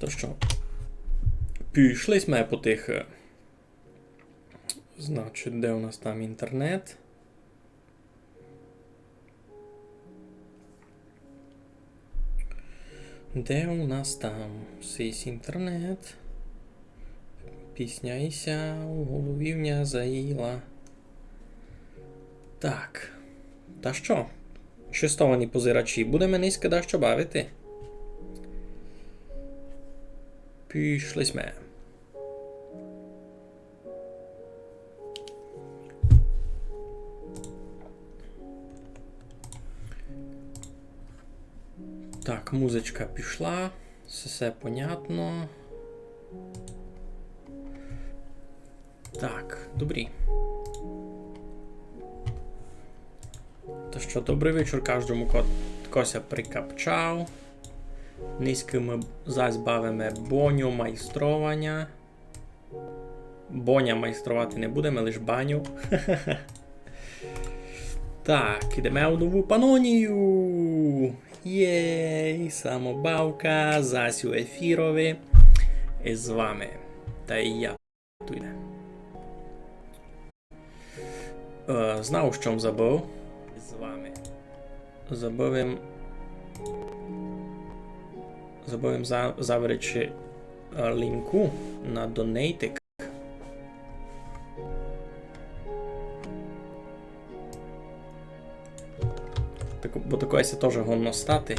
То що? Пішли ми по тих. Значить, де у нас там інтернет? Де у нас там сись інтернет? Пісня Іся у голові в ня заїла. Так. Та що? Шестовані позирачі, будемо низько дещо бавити. Пішли сме. Так, музичка пішла, все понятно. Так, добрі. То що, добрий вечір кожному, кося прикапчав. Низько ми зась бавимо боню майстровання. Боня майструвати не будемо, лише баню. Так, ідемо у нову панонію. Єй, самобавка, Засю ефірові. І з вами. Та і я тут йде. Знав, що чому забув. З вами. Забувим завречі лінку на донейтик. Бо такое се теж гонно стати.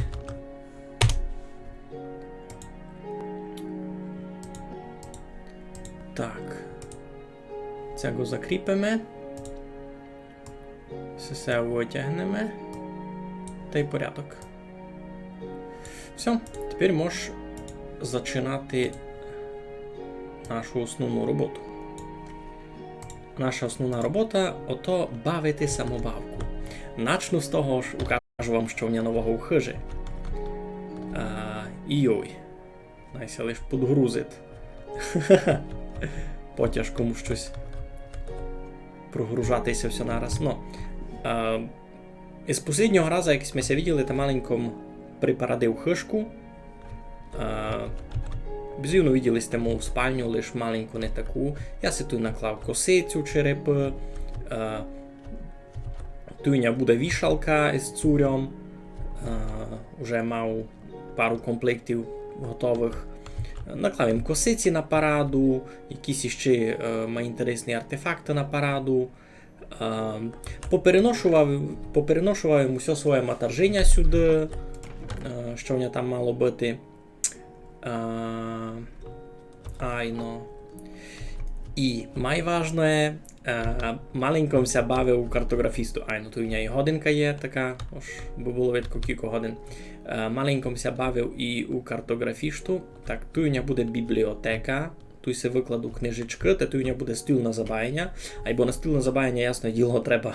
Так. Цього закріпимо. Все витягнемо. Та й порядок. Все. Тепер можеш починати нашу основну роботу. Наша основна робота – ото бавити самобавку. Начну з того ж, укажу вам, що в мене нового у хижі. Йой. Найся лиш підгрузить. Потяжкому щось прогружатися все нараз. Ну, із попереднього разу, як ми ся виділи, та маленьком припарадив хижку. Безвівно виділи сте мою спальню, лиш маленьку, не таку. Я си тут наклав косицю черепи. Туйня буде вішалка із цурем. Уже мав пару комплектів готових. Наклав їм косиці на параду, якісь іще інтересні артефакти на параду. Попереношував їм усе своє матерження сюди, що в нього там мало бути. Айно. І найважне, маленьком ся бавив у картографісту. Айно, тут у нього і годинка є така, ось би було видко кілька годин. Маленьком ся бавив і у картографісту. Так, тут у нього буде бібліотека. Тут се викладу книжечки, та тут у нього буде стіл на забаяння. Або на стіл на забаяння, ясно, діло треба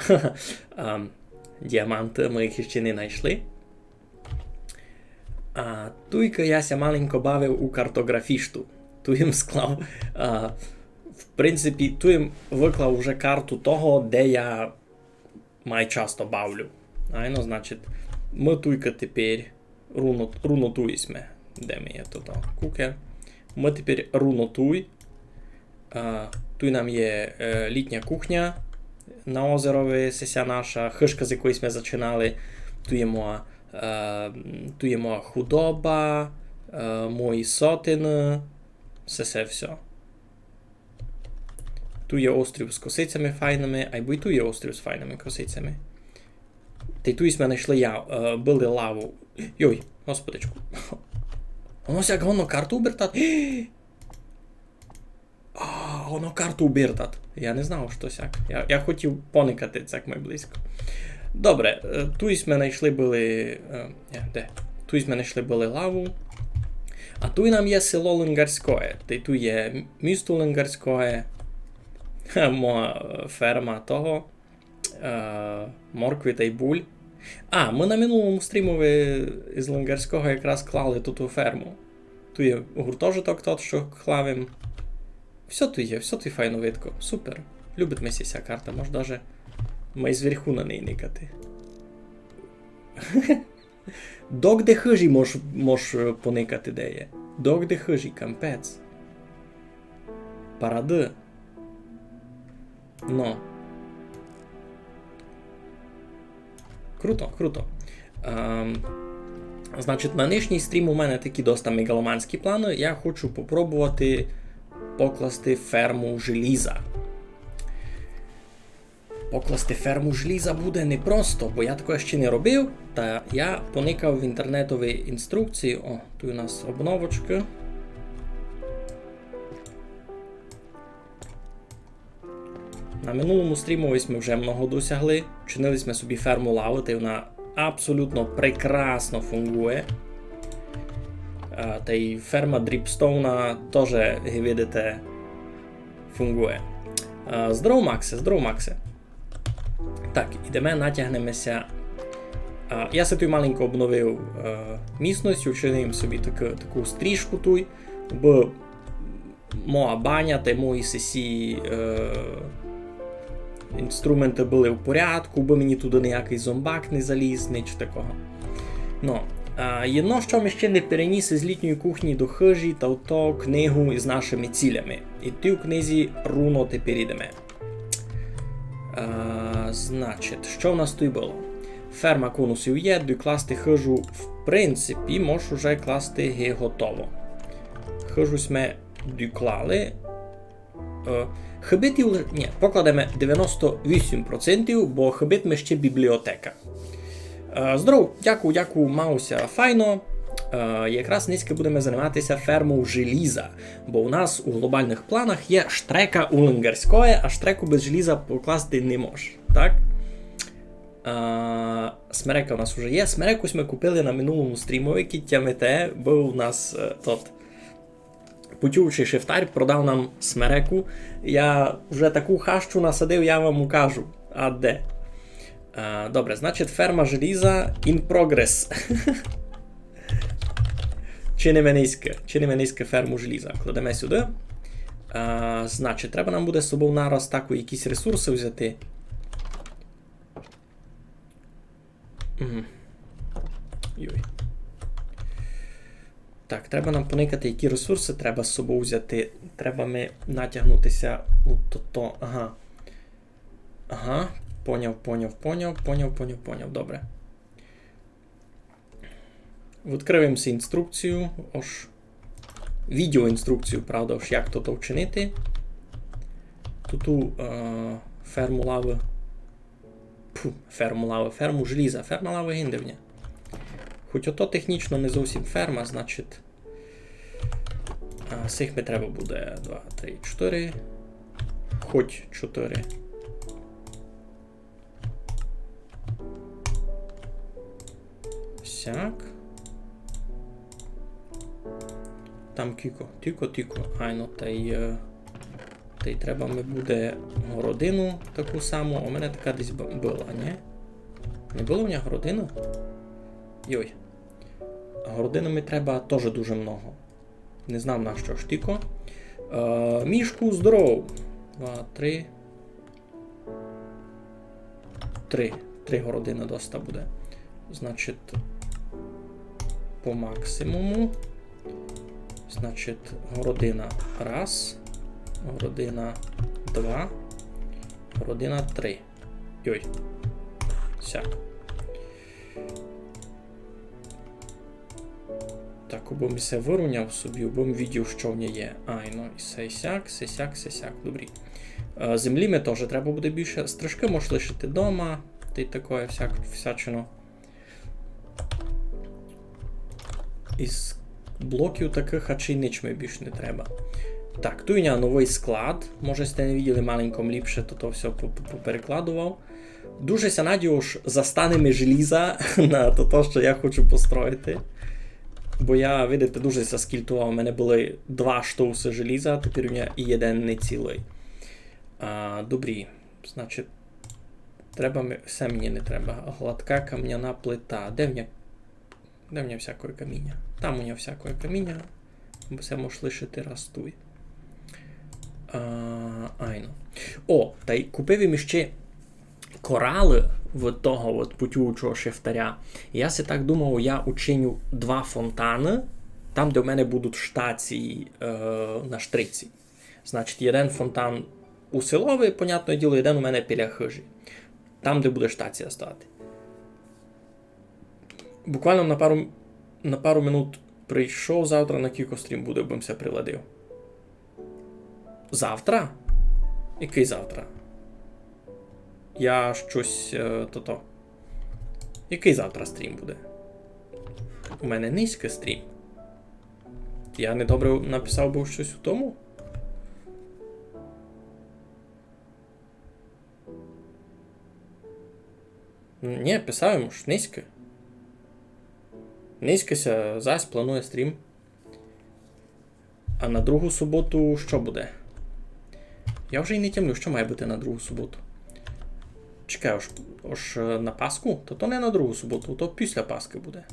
діаманти, ми їх ще не знайшли. Туйка я ся маленько бавив у картографісту. Тут їм склав, в принципі, тут їм виклав вже карту того, де я часто бавлю. Айно, значить, ми туйка тепер рунотуємо. Де ми є тут? Кукер. Ми тепер рунотуй. Тут нам є літня кухня на озерові, сеся наша, хишка, з якоїсь ми починали. Тут є моя худоба, мої сотини, все. Тут є острів з косицями файними, або і тут є острів з файними косицями. Та й тут ми знайшли били лаву. Йой, господичку. Воно сяк воно карту убертат. Воно карту убертат. Я не знав, що сяк. Я хотів поникати цяк май близько. Добре, тут ми знайшли були... Де? Тут ми знайшли були лаву. А тут нам є село Лингарське. Та й тут є місто Лингарське. Моя ферма того. Моркви та й буль. Ми на минулому стрімові із Лингарського якраз клали тут у ферму. Тут є гуртожиток тот, що клавим. Все тут є, все тут файно видко. Супер. Любить мені ця карта, може даже май зверху на неї никати. Док де хижі мож поникати, де є. Догде хижі, кампец. Паради. Ну. Круто, круто. Значить, на нинішній стрім у мене такі доста мегаломанські плани. Я хочу попробувати покласти ферму желіза. Покласти ферму желіза буде непросто, бо я такого ще не робив. Та я поникав в інтернетові інструкції. О, тут у нас обновочка. На минулому стріму ось ми вже много досягли. Чинили ми собі ферму лави, та вона абсолютно прекрасно фунгує. Та й ферма дріпстоуна теж, як видите, фунгує. Здорово, Максе, здорово, Максе. Так, ідемо, натягнемося. Я се тут маленько обновив місцевість, вчинив собі таку стрічку тут, бо моя баня та мої сесі інструменти були в порядку, бо мені туди ніякий зомбак не заліз, ніч такого. Ну, єдно, що ми ще не переніс з літньої кухні до хижі, та ото книгу із нашими цілями. І ти у книзі руно тепер йдемо. Значить, що в нас тут було? Ферма конусів є, докласти хижу, в принципі, можеш уже класти готово. Хижу ми доклали. Хибитів, ні, покладемо 98%, бо хибит ми ще бібліотека. Здоров, дякую, Мауся, файно. Якраз низько будемо займатися фермою желіза, бо у нас у глобальних планах є штрека улингарської, а штреку без желіза покласти не можеш, так? Смерека у нас вже є. Смереку ми купили на минулому стрімові, кіттями те, бо у нас тот путівчий шифтар продав нам смереку. Я вже таку хащу насадив, я вам укажу. А де? Добре, значить ферма желіза in progress. Чинимо низьке ферму желіза. Кладемо сюди. Значить, треба нам буде з собою нараз таку якісь ресурси взяти. Йой. Так, треба нам поникати, які ресурси треба з собою взяти. Треба ми натягнутися у то. Ага. Поняв. Добре. Відкриваємося інструкцію. Відеоінструкцію, правда, як то вчинити. Тут ферму лави. Ферму желіза. Ферма лави гіндивня. Хоч ото технічно не зовсім ферма, значить. Цих ми треба буде 2, 3, 4. Хоч 4. Сяк. Там тіко. Айно, та й треба ми буде городину таку саму. У мене така десь була, ні? Не було в мене городина? Йой. Городину ми треба теж дуже много. Не знав на що ж тіко. Мішку здоров. 2, 3. 3 городини доста буде. Значить, по максимуму. Значить, городина 1, городина 2, городина 3. Йой. Сяк. Так, бо се вирівняв собі, бо видів, що в ній є. Ну, і сяк. Добрі. Землі ми теж треба буде більше. Стрижки можеш лишити вдома. Та й таке всячину. Із блоків таких, а чи нич ми більше не треба. Так, тут у мене новий склад. Може, сте не бачили маленьком ліпше, то все поперекладував. Дуже ся надіюш, застанемо желіза на то, що я хочу построїти. Бо я, видите, дуже ся скільтував. У мене були 2 штовси желіза, тепер у мене і один не цілий. Добрі. Значить, треба все мені не треба. Гладка кам'яна плита. Де в мене всякое каміння? Там у мене всякое каміння. Бо все можеш лишити раз туй. Айно. О, та й купив їм ще корали в того от путівчого шифтаря. Я си так думав, я учиню 2 фонтани там, де в мене будуть штації на штриці. Значить, один фонтан у силовий, понятне діло, один у мене біля хижі. Там, де буде штація стати. Буквально на пару минут прийшов, завтра на кікострім буде, бим все приладив. Завтра? Який завтра? Я щось то-то. Який завтра стрім буде? У мене низький стрім. Я недобре написав був щось у тому? Ні, писав йому ж низьке. Низькися зась планує стрім. А на другу суботу що буде? Я вже й не тямлю, що має бути на другу суботу. Чекай, ось на Пасху? То не на другу суботу, то після Пасхи буде.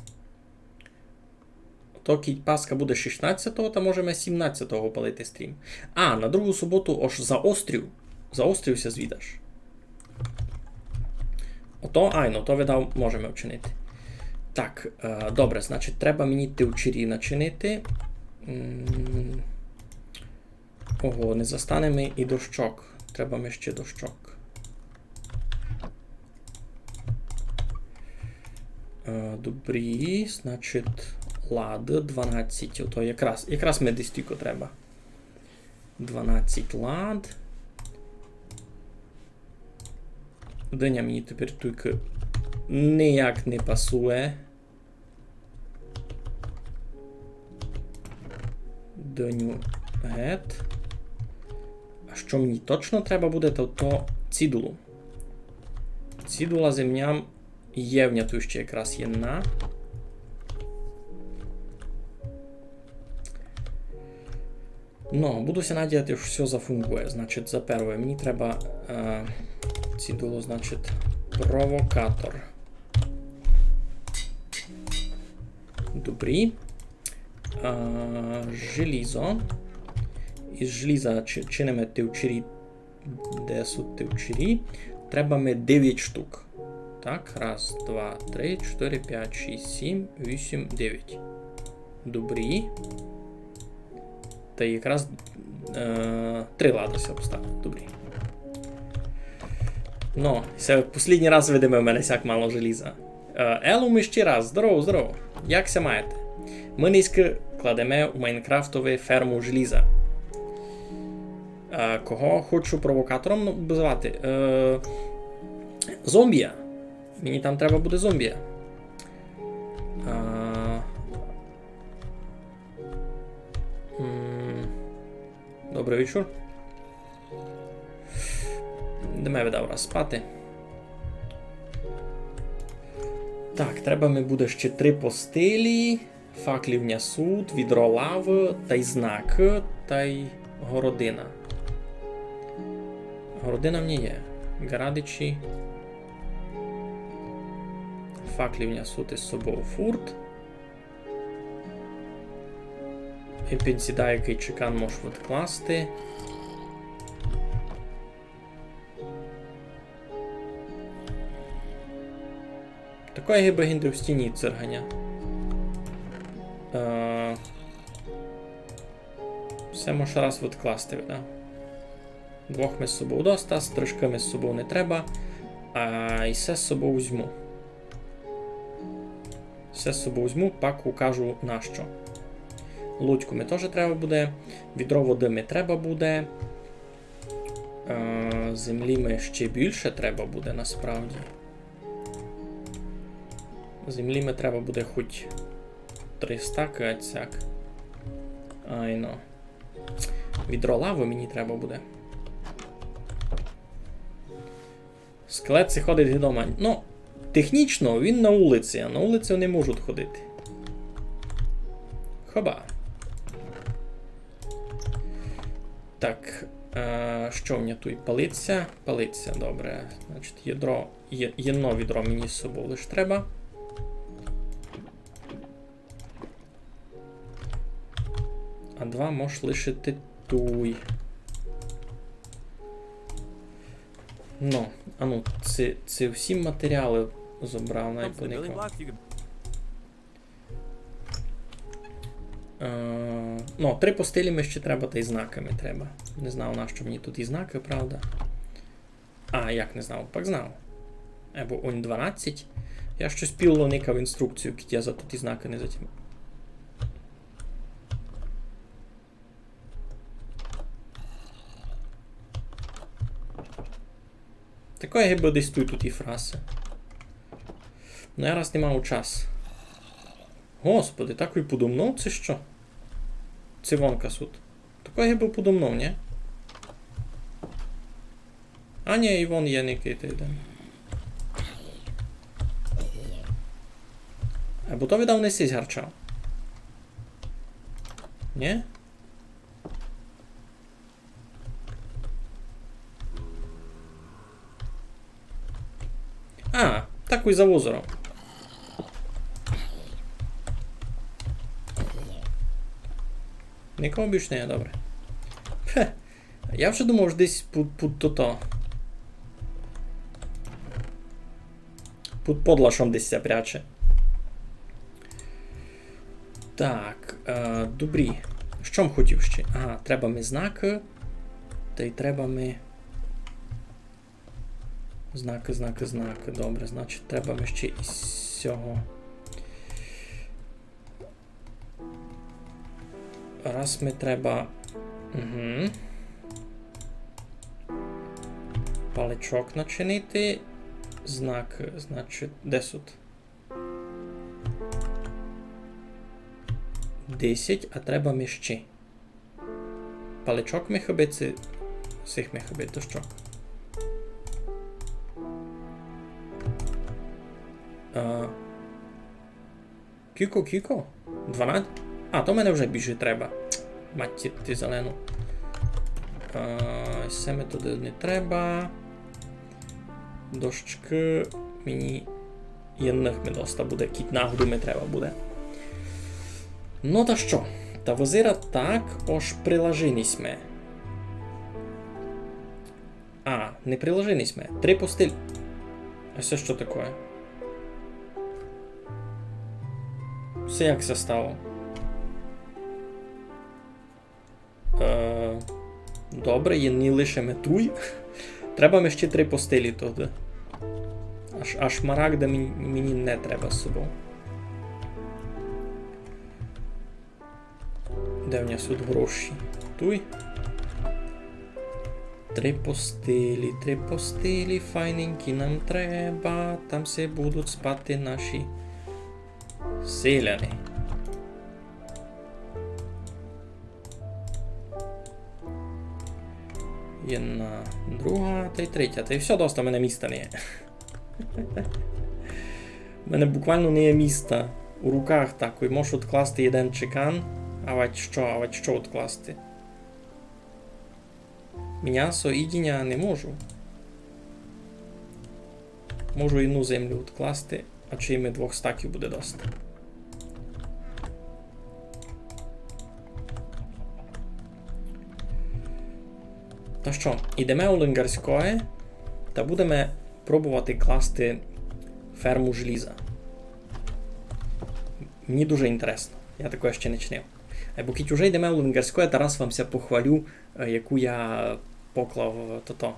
То Пасха буде 16-го, то можемо 17-го палити стрім. А, на другу суботу аж заострівся звідаш. Ото, айно, то видав, можемо вчинити. Так, добре, значить, треба мені тивчері начинити. Ого, не застанемо і дощок. Треба ми ще дощок. Добрі, значить, лад 12. Ото якраз медистико треба. 12 лад. Диня мені тепер тільки ніяк не пасує. Диню гет. А що мені точно треба буде, то цідулу. Цідула землям є в няту ще якраз єдна. Ну, будуся надіяти, що все зафунгує. Значить, за перше, мені треба цідулу, значить, провокатор. Добрі. Желізо. Із желіза чинимо тивчері. Де суть тивчері? Треба ми 9 штук. Так, раз, два, три, 4, 5, 6, 7, 8, 9. Добрі. Та якраз 3 ладося поставив. Добрі. Ну, це останній раз видимо в мене сяк мало желіза. Елу ми ще раз. Здорово. Якся маєте? Ми низько кладемо у Майнкрафтові ферму желіза. Кого хочу провокатором звати? Зомбія. Мені там треба буде зомбія. Добрий вечір. Де мене видав раз спати. Так, треба ми буде ще 3 постелі, факлівня суд, відро лави, та й знак, та й городина. Городина в ній є. Градичі. Факлівня суд із собою фурт. І підсідає, який чекан можеш відкласти. Такої гибагінди в стіні цирганя. Все можеш раз відкласти, да? 2 ми з собою доста, з 3 ми з собою не треба. І все з собою візьму. Все з собою візьму, пак укажу на що. Лудьку ми теж треба буде. Відро води ми треба буде. Землі ми ще більше треба буде насправді. Землі ми треба буде хоч 300 кацяк. Айно. Відро лави мені треба буде. Скелет це ходить вдома. Ну, технічно він на вулиці, а на вулиці вони можуть ходити. Хоба. Так, що в мене тут? Палиця? Палиця, добре. Значить, єдно відро мені з собою лише треба. А 2 можеш лишити туй. Ну, це всі матеріали зобрав на іпонику. Ну, 3 постелі ми ще треба, та й знаками треба. Не знав, на що мені тут і знаки, правда. А, як не знав? Пак знав. Або он 12. Я щось піло никав інструкцію, кіт я за тут і знаки не затім. Такое гиби десь тут і фраси. Ну я раз не мав час. Господи, так і подумнув, це що? Це вонка суд. Такое гиби подумнув, ні? А ні, і вон є Никита йде. Або то віддав не сись гарчав. Ні? А, так і за озером. Нікого більш не є, добре. Хе. Я вже думав, що десь під то-то. Під подлашом десь ся пряче. Так, добрі. Що м хотів ще? Ага, треба ми знаки. Та й треба ми... Знаки. Добре, значить, треба ми ще із цього. Раз ми треба... Угу. Паличок начинити. Знак, значить, де тут? 10, а треба ми ще. Паличок ми хобити, всіх ми хобити, то що? Кіко? 12? А, то мене вже більше треба. Матті, ти зелену. Семе туди не треба. Дощки мені єдних ми доста буде. Кіт нагоду ми треба буде. Ну та що? Та возира так ож приложились ми. А, не приложились ми. 3 постель. А це що таке? Це як це стало? Добре, є не лише метуй. Треба ми ще 3 постелі туди. Аж шмарагда мені не треба з собою. Де в нас тут гроші? Туй. 3 постелі, файненькі нам треба. Там все будуть спати наші селяни. Jedna, друга, та й третя. Та й все, доста, в мене міста не є. В мене буквально не є міста. У руках так, і можу відкласти один чекан. А вать що відкласти? М'ясо і діня не можу. Можу одну землю відкласти, а чи ми 2 стаків буде доста. Та що, ідемо у Лингарське та будемо пробувати класти ферму желіза. Мені дуже інтересно, я такого ще не чинив. Бо кіть уже йдемо у Лингарське, та раз вам ся похвалю, яку я поклав то-то,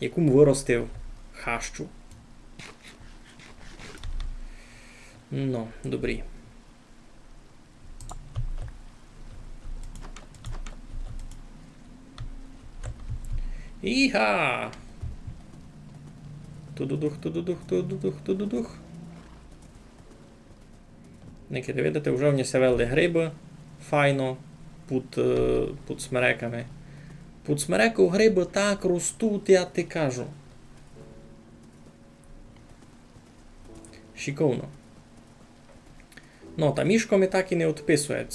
яку виростив хащу. Ну, добрі. Іга! Тудудух. Никита, видите, вже в ній вели гриби. Файно. Під смереками. Під смереку гриби так ростуть, я ти кажу. Шиковно. Ну, та Мішко ми так і не відписує.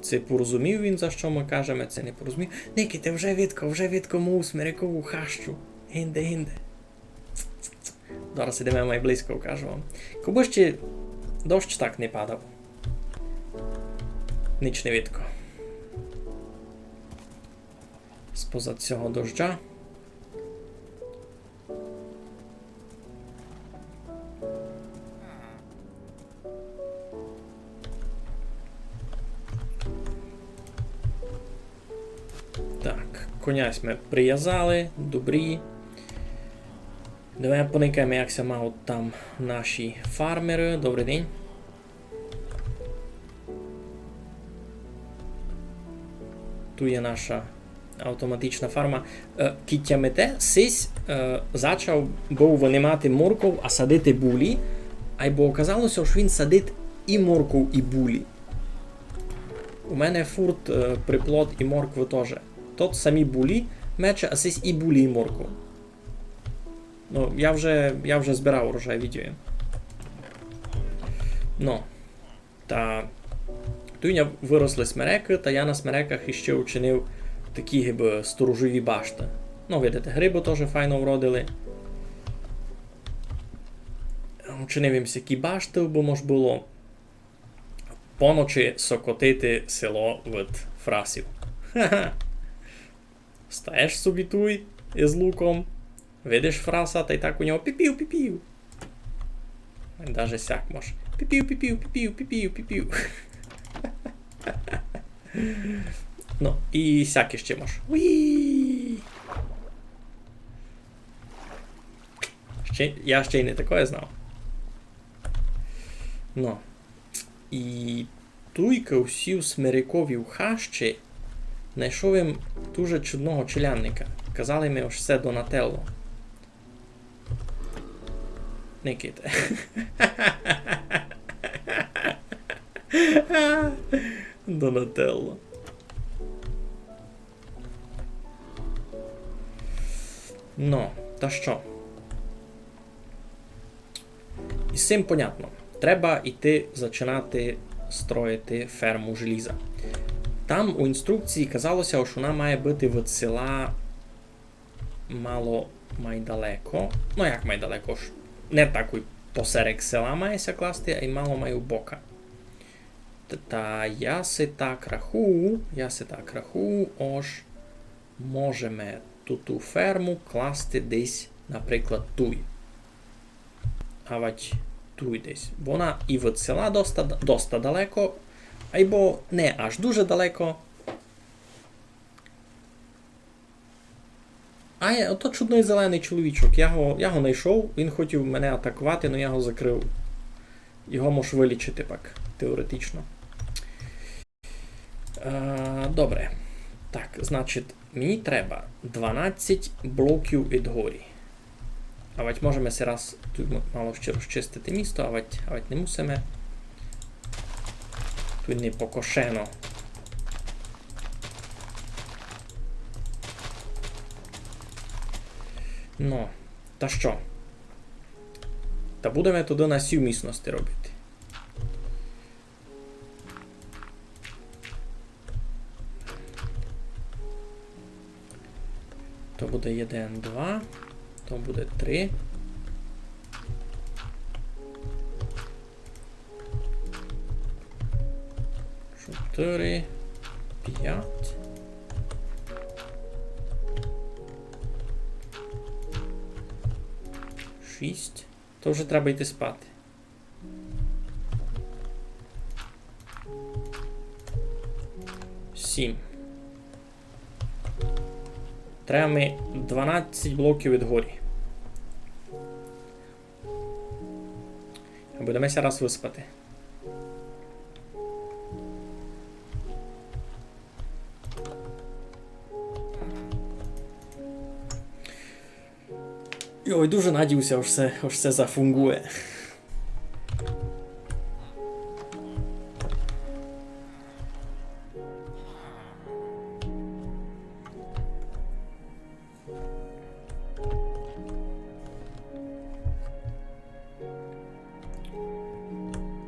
Це порозумів він, за що ми кажемо, це не порозумів. Никите, вже відко мов смерекову хащу. Гінде. Зараз ідемо май близько, кажу вам. Коби ще дощ так не падав. Ніч не відко. Споза цього дождя. Конязь ми прив'язали, добрі. Давай поникаємо, як се мають там наші фармери. Добрий день. Тут є наша автоматична фарма. Кітямете сись почав був винимати морков, а садити булі. Або оказалося, що він садить і морков, і булі. У мене фурт, приплод і моркви теж. Тут самі булі мече, а сись і булі, і морков. Ну, я вже збирав урожай відео. Ну, та тут виросли смереки, та я на смереках іще учинив такі гиби сторожові башти. Ну, видите, гриби теж файно вродили. Учинив їм всякі башти, бо мож було поночі сокотити село від фрасів. Ха-ха. Стаєш собі туй із луком, видиш фраса, та й так у нього піпів-піпів. Даже сяк може. Піпів-піпів-піпів-піпів-піпів. Ну, і сяк іще може. Уїй! Я ще й не таке знав. Ну. І туйка всі смирякові в хащі знайшов їм дуже чудного челянника. Казали ми ось це Донателло. Никите. Донателло. Ну, та що? І з цим понятно. Треба йти починати строїти ферму желіза. Там у інструкції казалося, що вона має бути від села мало майдалеко. Ну як майдалеко ж? Не так посеред села мається класти, а й мало маю бока. Та я си так рахую, ож можемо ту ферму класти десь, наприклад, туй. А вать туй десь. Бо вона і від села доста далеко, або не аж дуже далеко. А ото чудний зелений чоловічок. Я його знайшов, він хотів мене атакувати, але я його закрив. Його можеш вилічити пак, теоретично. Добре. Так, значить, мені треба 12 блоків від горі. А вать можемо зараз тут мало ще розчистити місто, а вать не мусимо. Тут не покошено. Ну, та що? Та будемо туди на сів місності робити. То буде 1, 2, то буде 3. 4, 5. 6. То вже треба йти спати. Сім. Треба ми 12 блоків від горі. Будемо зараз виспати. Ой, дуже надіюся, що все зафунгує.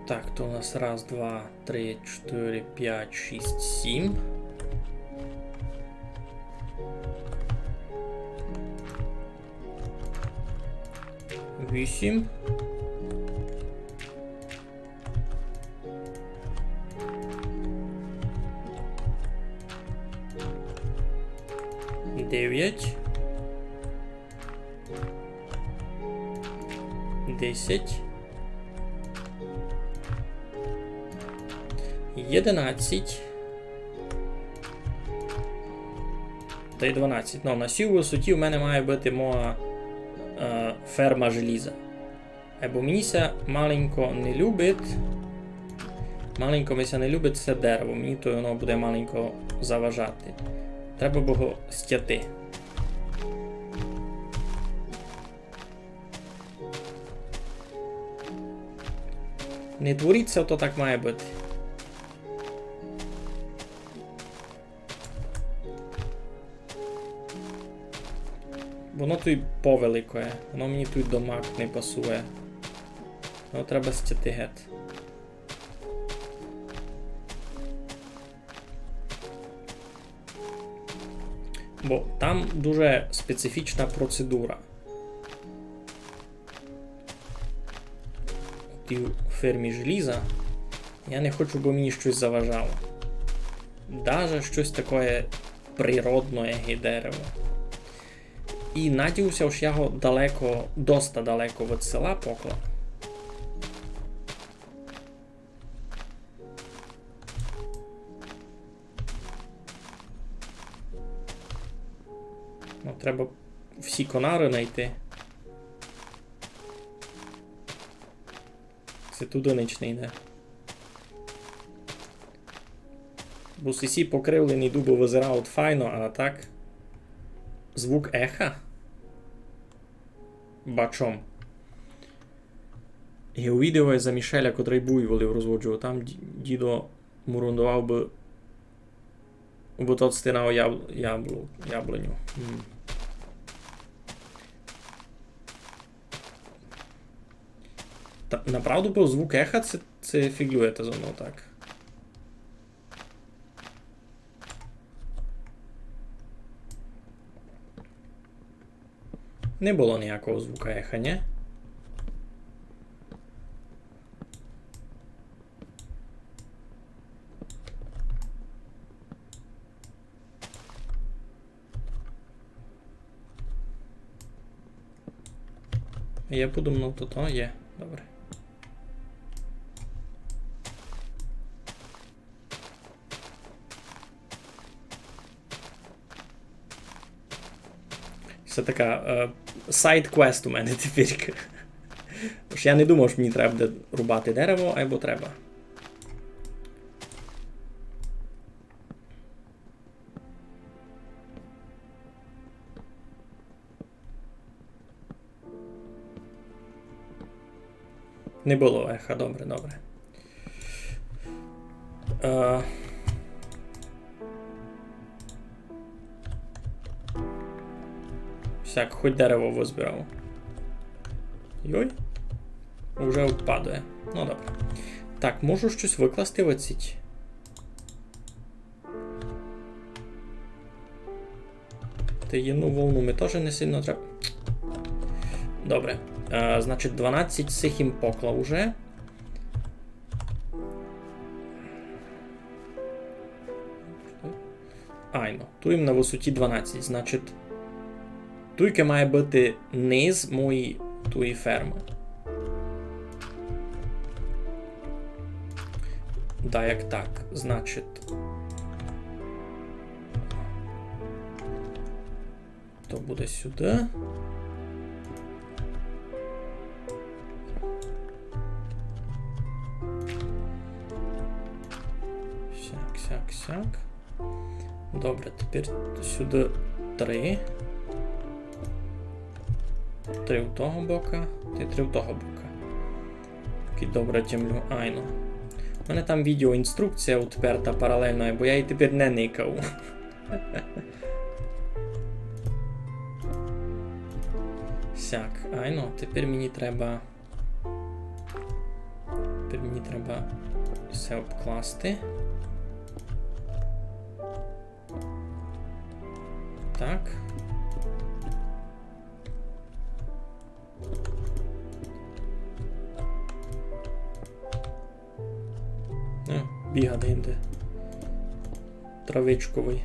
Так, то у нас 1, 2, 3, 4, 5, 6, 7. Вісім. 9. 10. 11. Та й 12. Ну, на цій висоті в мене має бути моя ферма желіза. Бо мені ся маленько не любить. Маленько мися не любить це дерево. Мені то воно буде маленько заважати. Треба б його стяти. Не творіться, то так має бути. Воно тут повеликое. Воно мені тут до мак не пасує. Воно треба стяти геть. Бо там дуже специфічна процедура. І в фермі желіза я не хочу, бо мені щось заважало. Даже щось таке природне, як дерево. І надіюся, що я його далеко, доста далеко від села поклав. Ну, треба всі конари знайти. Це туди ніч не йде. Бо сісі покривлений дуби визирають файно, а так звук еха. Бачом. І у відео за Мішеля, котрий буйволів розводжував, там дідо мурундував би, бо тот стинав яблуню. Та, направду, бо звук еха це фіглюєте зо мною так. Не було ніякого звука еха, ні? Я подумав, то є. Добре. Це така сайд-квест у мене тепер. Тож я не думав, що мені треба буде рубати дерево, або треба. Не було еха, добре, добре. Всяк, хоч дерево визбирав. Йой. Уже впадає. Ну добре. Так, можу щось викласти в оціть. Таємну волну ми теж не сильно треба. Добре. Значить, 12 цих їм поклав уже. Айно. Ту їм на висоті 12. Значить, туйка має бути низ моєї тої ферми. Да, як так. Значить, то буде сюди. Сяк. Добре, тепер сюди 3. 3 в того бока, та 3 в того бока. Окей, добре, тімлю. Айно. У мене там відеоінструкція відперта паралельно, бо я її тепер не никав. Сяк, айно, тепер мені треба все обкласти. Так. Біга де травичковий.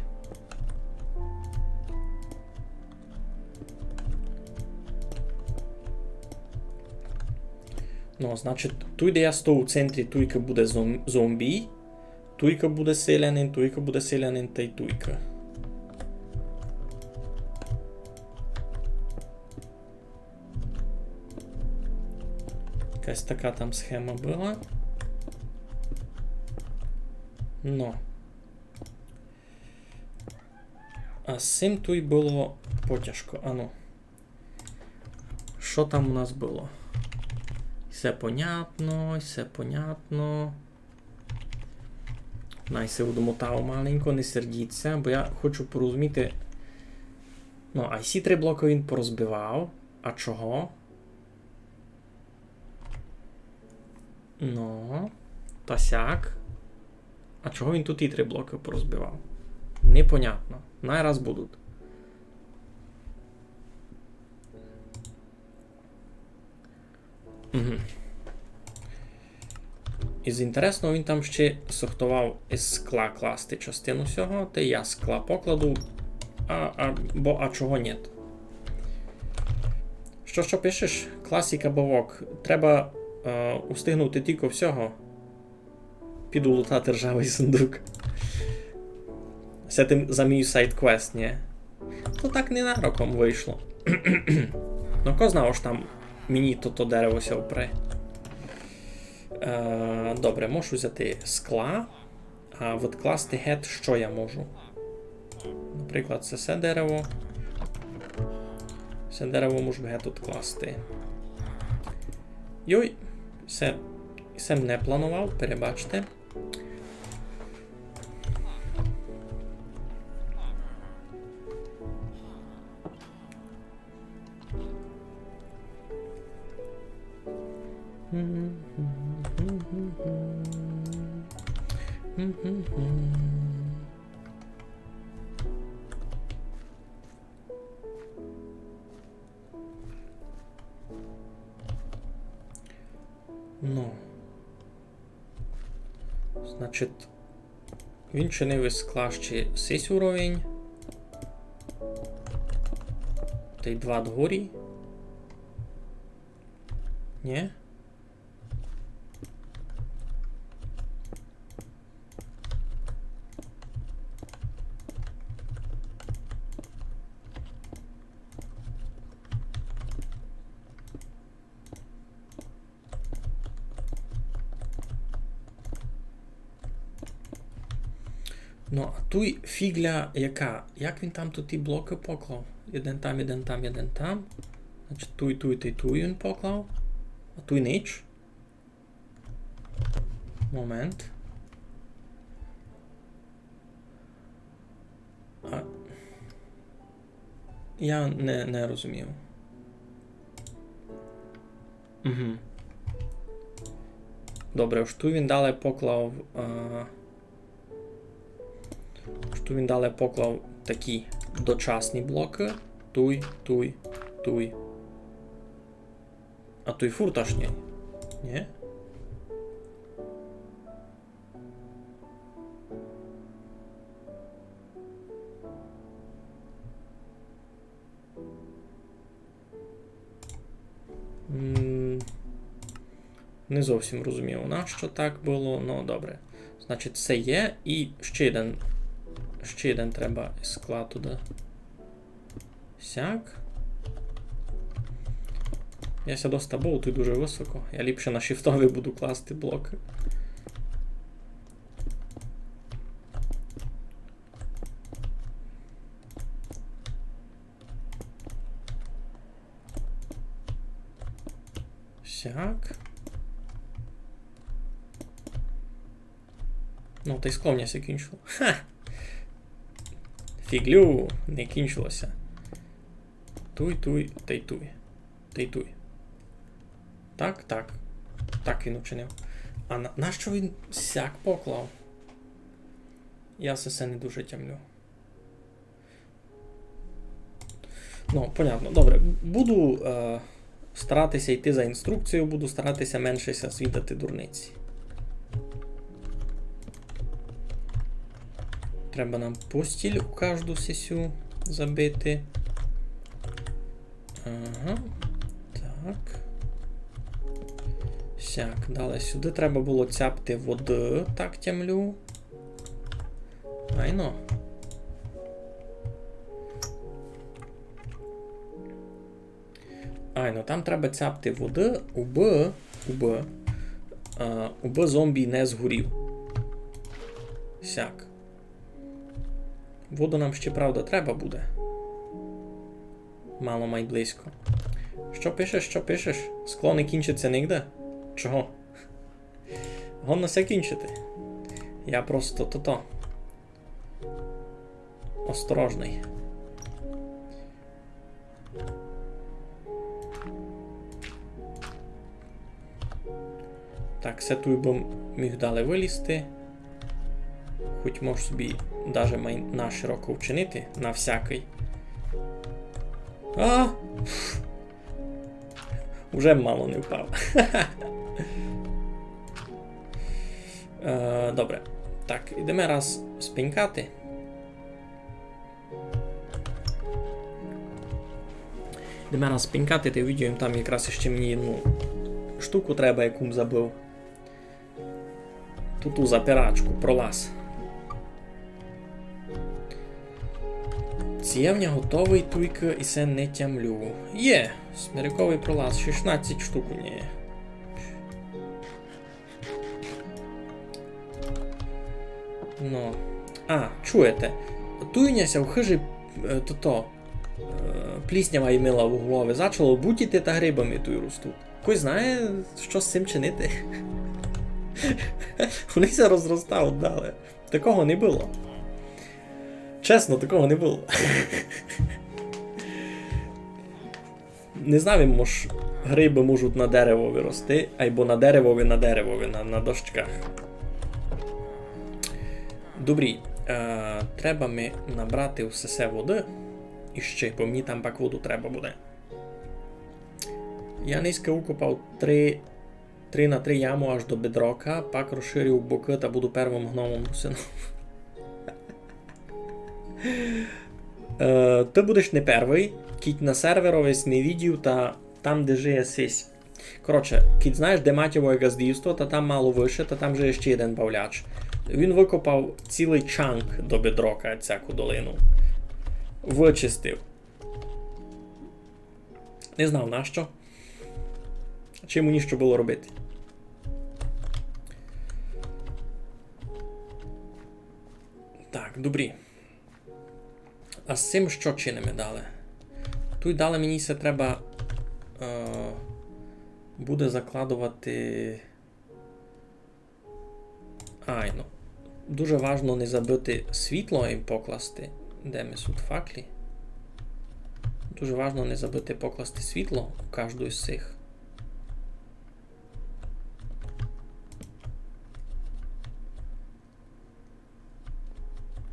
Ну, значить, тут, де я стою у центрі, туйка буде зомбі, туйка буде селянин, та й туйка. Якась така там схема була. Ну. А з цим тут й було потяжко. Ану. Що там у нас було? Все понятно, все понятно. Найсе домотав маленько, не сердіться, бо я хочу порозуміти. Ну, IC3 блоки він порозбивав. А чого? Ну, та сяк. А чого він тут і 3 блоки порозбивав? Непонятно. Найраз будуть. Угу. Із інтересного він там ще із скла класти частину всього, та я скла покладу, а чого ні? Що пишеш? Класіка бовок. Треба устигнути тільки всього. Піду лутати ржавий сундук. Це тим за мій сайт-квест, ні? То так ненароком вийшло. Ну, ко знав, що там мені то дерево ся впре. Добре, можу взяти скла, а відкласти гет, що я можу. Наприклад, це все дерево. Все дерево можу гет відкласти. Йой, все не планував, перебачте. Ну, значить, він чинив із скла ще сись уровень. Та й 2 дгорі. Ні? Ну, а туй фігля яка? Як він там тут ті блоки поклав? Один там, один там, один там. Значить, туй він поклав. А туй ніч. Момент. Я не розумів. Угу. Добре, що він далі поклав... Що він далі поклав такі дочасні блоки. Туй. А туй фурташній. Ні? Не зовсім розумів, на що так було, ну добре. Значить, це є, і ще один треба із скла туди. Сяк. Я ся доста був, тут дуже високо. Я ліпше на шифтовий буду класти блоки. Сяк. Ну, та й скло мені кінчило. Ха! Фіглю, не кінчилося. Туй, та й туй. Так. Так він учинив. А нащо він сяк поклав? Я все не дуже тямлю. Ну, понятно. Добре. Буду старатися йти за інструкцією, буду старатися менше світати дурниці. Треба нам постіль у кожну сесію забити. Ага. Так. Сяк, далі сюди треба було цяпти води, так тямлю. Айно. Айно, там треба цяпти води у Б. УБ. УБ зомбі не згорів. Сяк. Воду нам ще, правда, треба буде. Мало май близько. Що пишеш, що пишеш? Скло не кінчиться нігде? Чого? Гонно все кінчити. Я просто то-то. Осторожний. Так, все тут би міг далі вилізти. Хоч можу собі навіть на широко вчинити, на всякий. Уже мало не впав. Добре. Так, ідемо раз спінькати. Ідемо раз спінькати, ти відео, там якраз ще мені одну штуку треба, яку забив. Тут у запирачку, пролаз. Цієвня готовий, туйка, і се не тямлю. Є! Смиряковий пролаз, 16 штук у неї. Ну. Чуєте? Туйняся в хижі пліснява й мила в голові. Зачало бутіти та грибами туй ростуть. Хтось знає, що з цим чинити? Вони се розростають далі. Такого не було. Чесно, такого не було. Не знаю, може, гриби можуть на деревові рости, або на деревові, на дощках. Добрі, треба ми набрати все води. І ще, бо мені там пак воду треба буде. Я низько укопав 3 на 3 яму аж до бедрока, пак розширив боки та буду первим гномом русином. Ти будеш не перший, кіть на серверовець не відів та там, де жиє сись. Коротше, кіть знаєш, де матєве газдівство, та там мало вище, та там жиє ще один бавляч. Він викопав цілий чанк до бедрока, цяку долину. Вичистив. Не знав нащо. Чи йому ніщо було робити. Так, добрі. А з цим що чинимо далі? Тут далі мені все треба буде закладувати. Дуже важливо не забити світло і покласти. Де ми тут факлі? Дуже важливо не забити покласти світло у кожну з цих.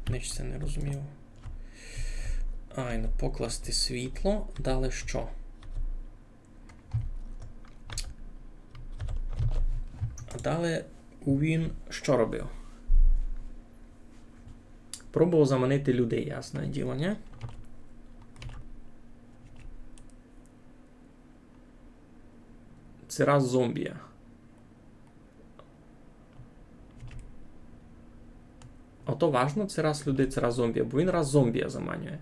Ніч це не розумів. Покласти світло. Далі що? А далі він що робив? Пробував заманити людей, ясне діло, не? Це раз зомбія. Ото важно, це раз людей, це раз зомбія, бо він раз зомбія заманює.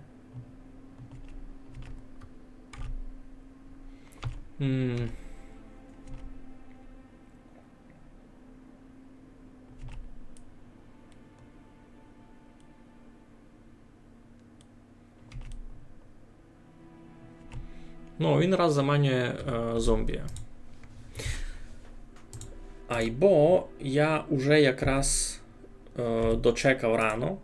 Ну, він раз заманює зомбія. Айбо я уже якраз дочекав рано.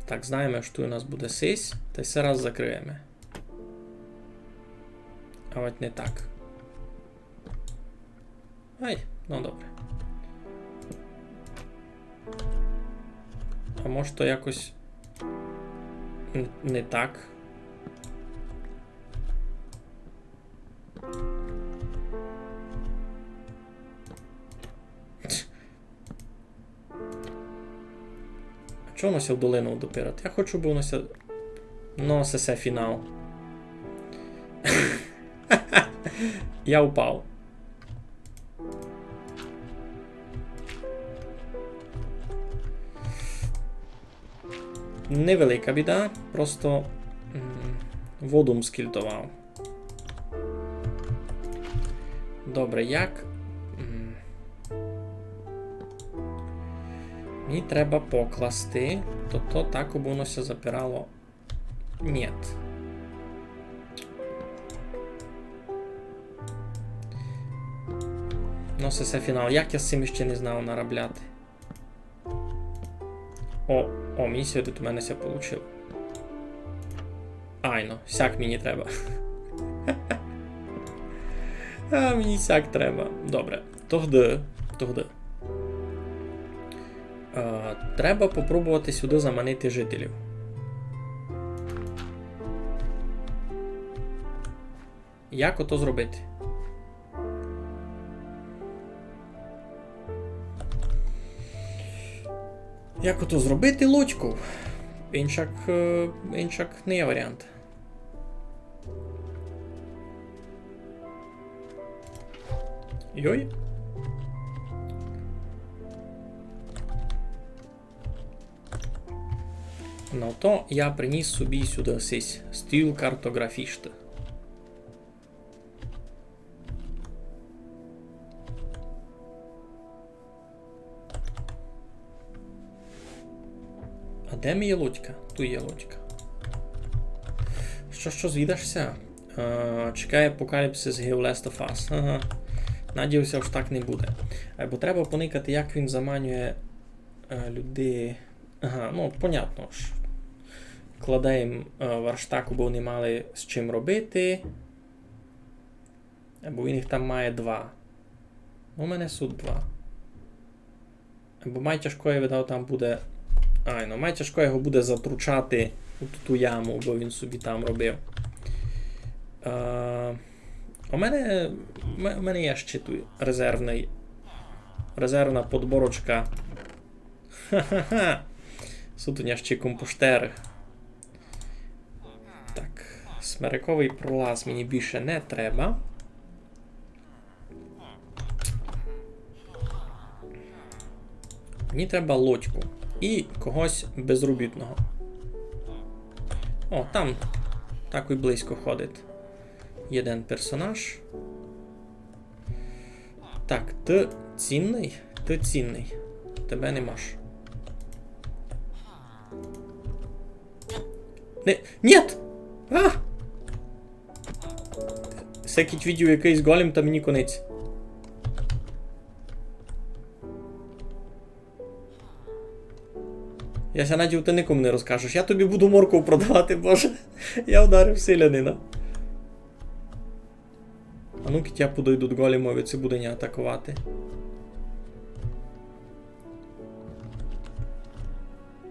Так, знаємо, що у нас буде сись, та й все раз закриємо. А от не так. Ну добре. А може то якось не так. Чого воно в долину допирати? Я хочу, бо воно ну, це фінал. Я упав. Невелика біда, просто воду скільтував. Добре, як? Мені треба покласти, то так воно все запирало. Ні. Ну, це фінал. Як я з цим ще не знав наробляти? О, мені сьогодні у мене все вийшло. Айно, сяк мені треба. А, мені сяк треба. Добре. Тогди. Треба попробувати сюди заманити жителів. Як ото зробити? Як ото зробити лодьку? Іншак не є варіант. Йой. Ну то я приніс собі сюди сись стіл картографішти. А де мій лодька? Тут є лодька. Що звідашся? Чекає апокаліпсис Give Last of Us. Ага. Надіюся, що так не буде. Бо треба поникати, як він заманює людей. Ага, ну, понятно ж. Кладе їм варштаку, бо вони мали з чим робити. Бо він їх там має 2. У мене суд 2. Бо май тяжко, я видав, там буде... май тяжко його буде затручати у ту яму, бо він собі там робив. У мене є ще тут резервна подборочка. Ха-ха-ха. Тут ще компоштер. Так, смерековий пролаз мені більше не треба. Мені треба лодьку. І когось безробітного. О, там так і близько ходить. Один персонаж. Так, ти цінний? Ти цінний. Тебе не можеш. Нет! А! Секіть відео якийсь голем, та мені конець. Я ся надів, ти нікому не розкажеш. Я тобі буду моркву продавати, боже. Я вдарив селянина. А ну кітя подойдуть големові, це буде не атакувати.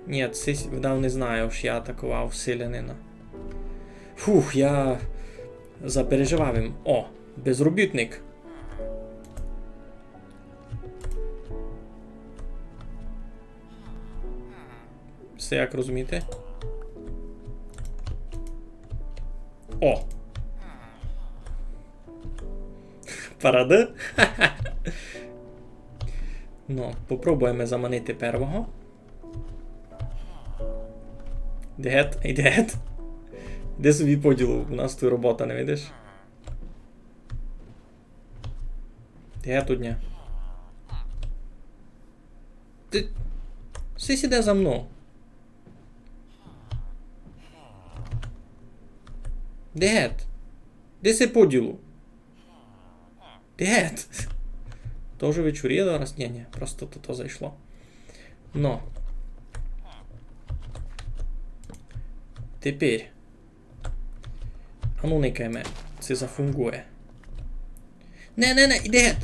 Ні, це вдав не знаю, що я атакував селянина. Фух, я запереживав їм. О, безробітник. Все як розумієте? О! Паради? Ну, попробуємо заманити первого. Іде. Де собі поділу? У нас тут робота, не видиш? Де тут дня? Ти... Все сіде за мною. Де? Де се поділу? Де? Тоже вечоріє зараз? Ні, просто то зайшло. Но. Тепер. А ну никайме. Це зафунгує. Не, іде.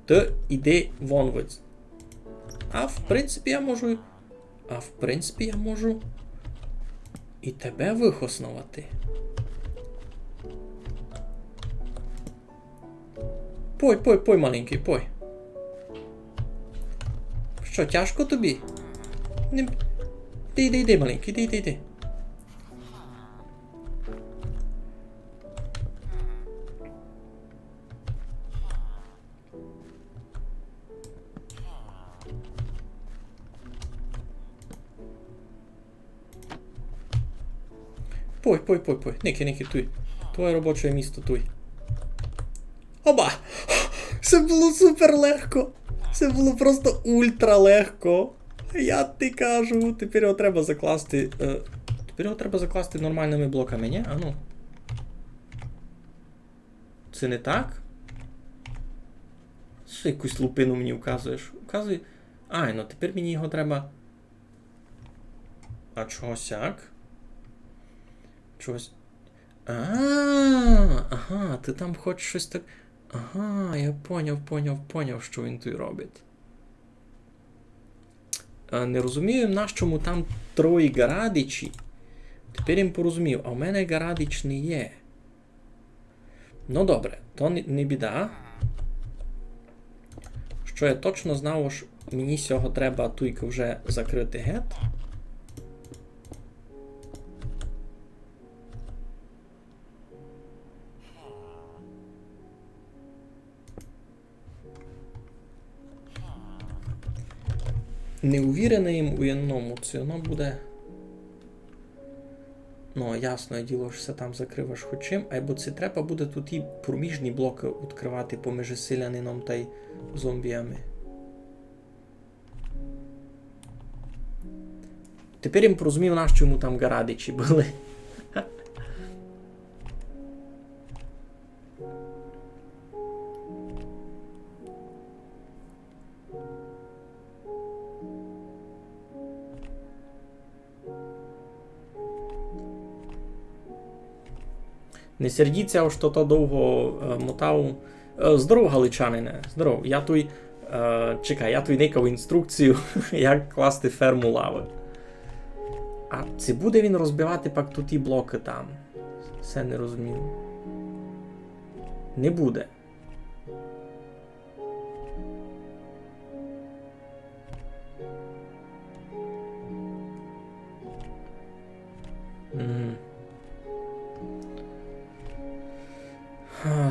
Ти іди вон виць. А в принципі я можу і тебе вихоснувати. Пой, маленький, пой. Що, тяжко тобі? Іди, маленький, іди. Пой. Ники, туй. Твоє робоче місто туй. Оба! Це було супер легко. Це було просто ультра легко. Я ти кажу. Тепер його треба закласти. Тепер його треба закласти нормальними блоками, ні? А ну. Це не так? Що якусь лупину мені вказуєш? Вказуй. Ай, ну тепер мені його треба. А чого сяк? Чогось. Ага, ти там хочеш щось так. Ага, я поняв, що він тут робить. Не розумію, нащо там троє гарадичі. Тепер їм порозумів, а в мене гарадич не є. Ну добре, то не біда. Що я точно знав, що мені цього треба туйка вже закрити гет. Не увірений у одному, це воно буде. Ну, ясне діло, що це там закриваш хочем, або це треба буде тут і проміжні блоки відкривати поміж селянином та й зомбіями. Тепер їм порозумів, нащо йому там гарадичі були. Не сердіться, що то довго мотав. Здоров, галичанине, здоров. Я той никав інструкцію, як класти ферму лави. А це буде він розбивати пак тут і блоки там? Все не розумію. Не буде.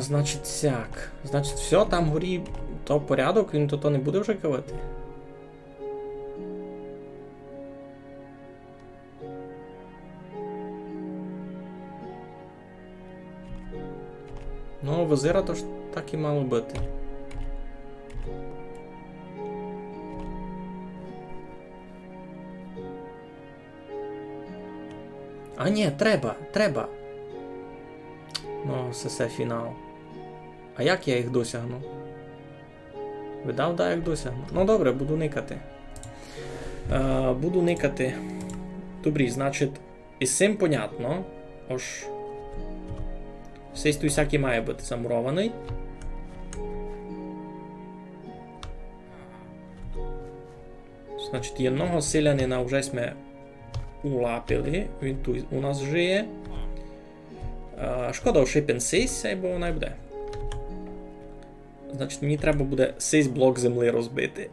Значить сяк. Значить все, там горі то порядок, він то не буде вже кавати. Ну, визира то ж так і мало бути. А ні, треба. Ну, це фінал. А як я їх досягну? Видав, да, як досягну. Ну добре, буду никати. Добрі, значить, із цим понятно. Ож. Сей той всякий має бути замурований. Значить, одного селянина вже ми улапили. Він тут у нас жиє. Шкода, що пенсійся, бо вона й буде. Значить, мені треба буде 6 блок землі розбити.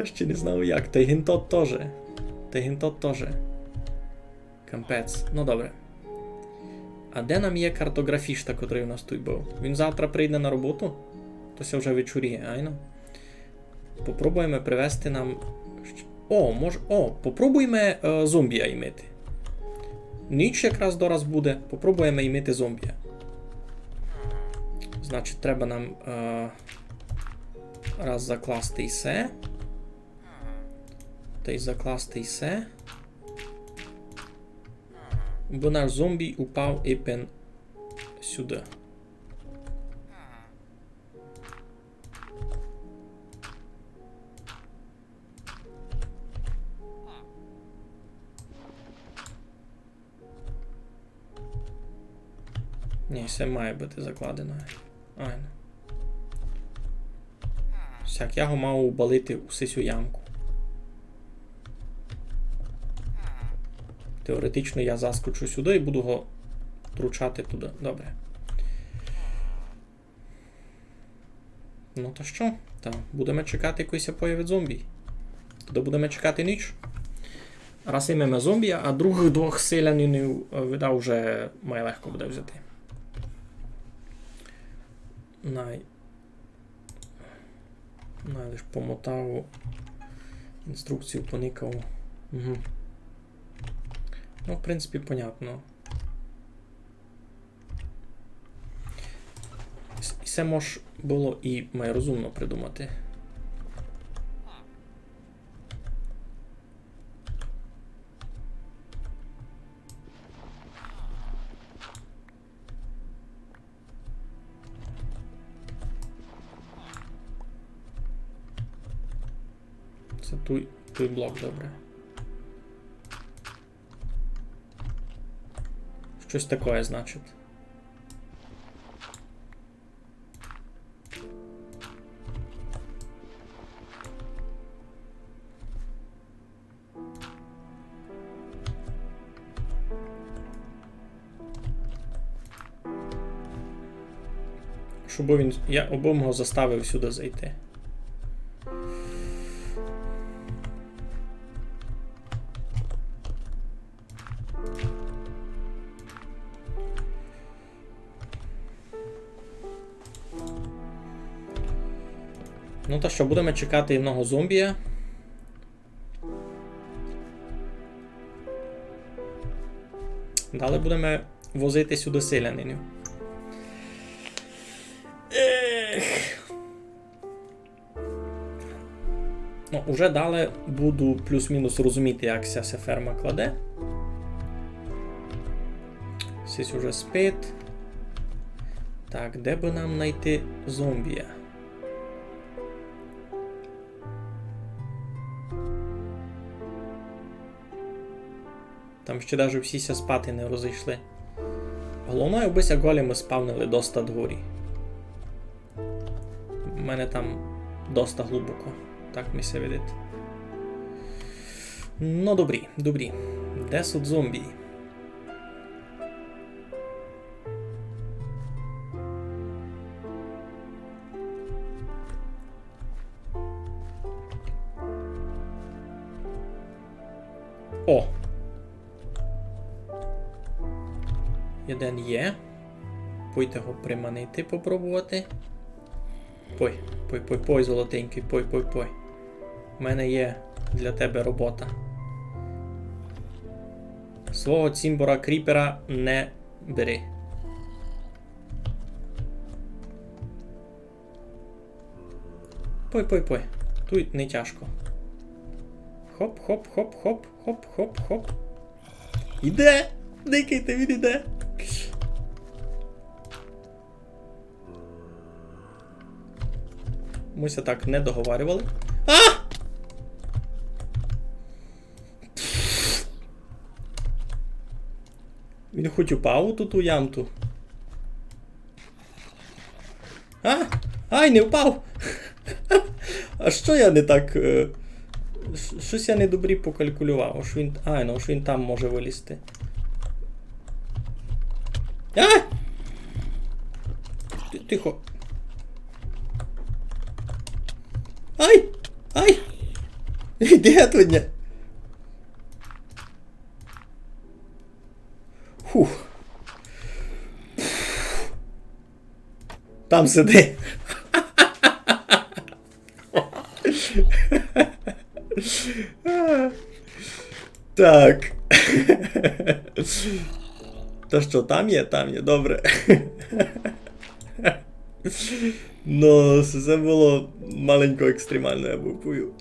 Ще не знав як. Та й гінтот теж. Кампець. Ну добре. А де нам є картографіста, котрий у нас тут був? Він завтра прийде на роботу? Тося вже вечоріє, айно? Попробуємо привезти нам... попробуємо зомбія імити. Ніч якраз дораз буде. Попробуємо імити зомбія. Значить, треба нам раз закласти ісе. Та й закласти ісе. Бо наш зомбій упав іпен сюди. Ні, все має бути закладено. Айно. Сяк, я його мав убалити у сисю ямку. Теоретично я заскочу сюди і буду його тручати туди. Добре. Ну то що? Так, будемо чекати якийсь появи зомбій. Тоді будемо чекати ніч. Раз імемо зомбія, а других двох селянинів видав вже має легко буде взяти. Лиш помотав, інструкцію поникав. Угу. Ну, в принципі, понятно. І це може було і має розумно придумати. Це той блок, добре. Щось таке, значить. Щоб він... Я обом його заставив сюди зайти. Ну та що, будемо чекати одного зомбія. Далі будемо возити сюди селянинів. Ну, уже далі буду плюс-мінус розуміти, як ця ферма кладе. Сись уже спить. Так, де би нам знайти зомбія? Там ще навіть всі спати не розійшли. Головне, аби големи спавнили доста дгорі. У мене там доста глибоко. Так ми се видить. Ну, добрі, добрі. Де суть зомбії? О! Один є. Пойте його приманити, попробувати. Пой, золотенький, пой. У мене є для тебе робота. Свого цімбора кріпера не бери. Пой. Тут не тяжко. Хоп. Іде! Дикайте, він іде! Ми так не договарювали. А! Він хоч упав у ту ямту. А! Ай, не впав! А що я не так... Щось я недобрі покалькулював. Що він... ну що він там може вилізти. А! Тихо. Ай! Де тут? Фух. Там сиди. Так. Та що, там є, добре. Ну, це було маленько екстремально, я був пою.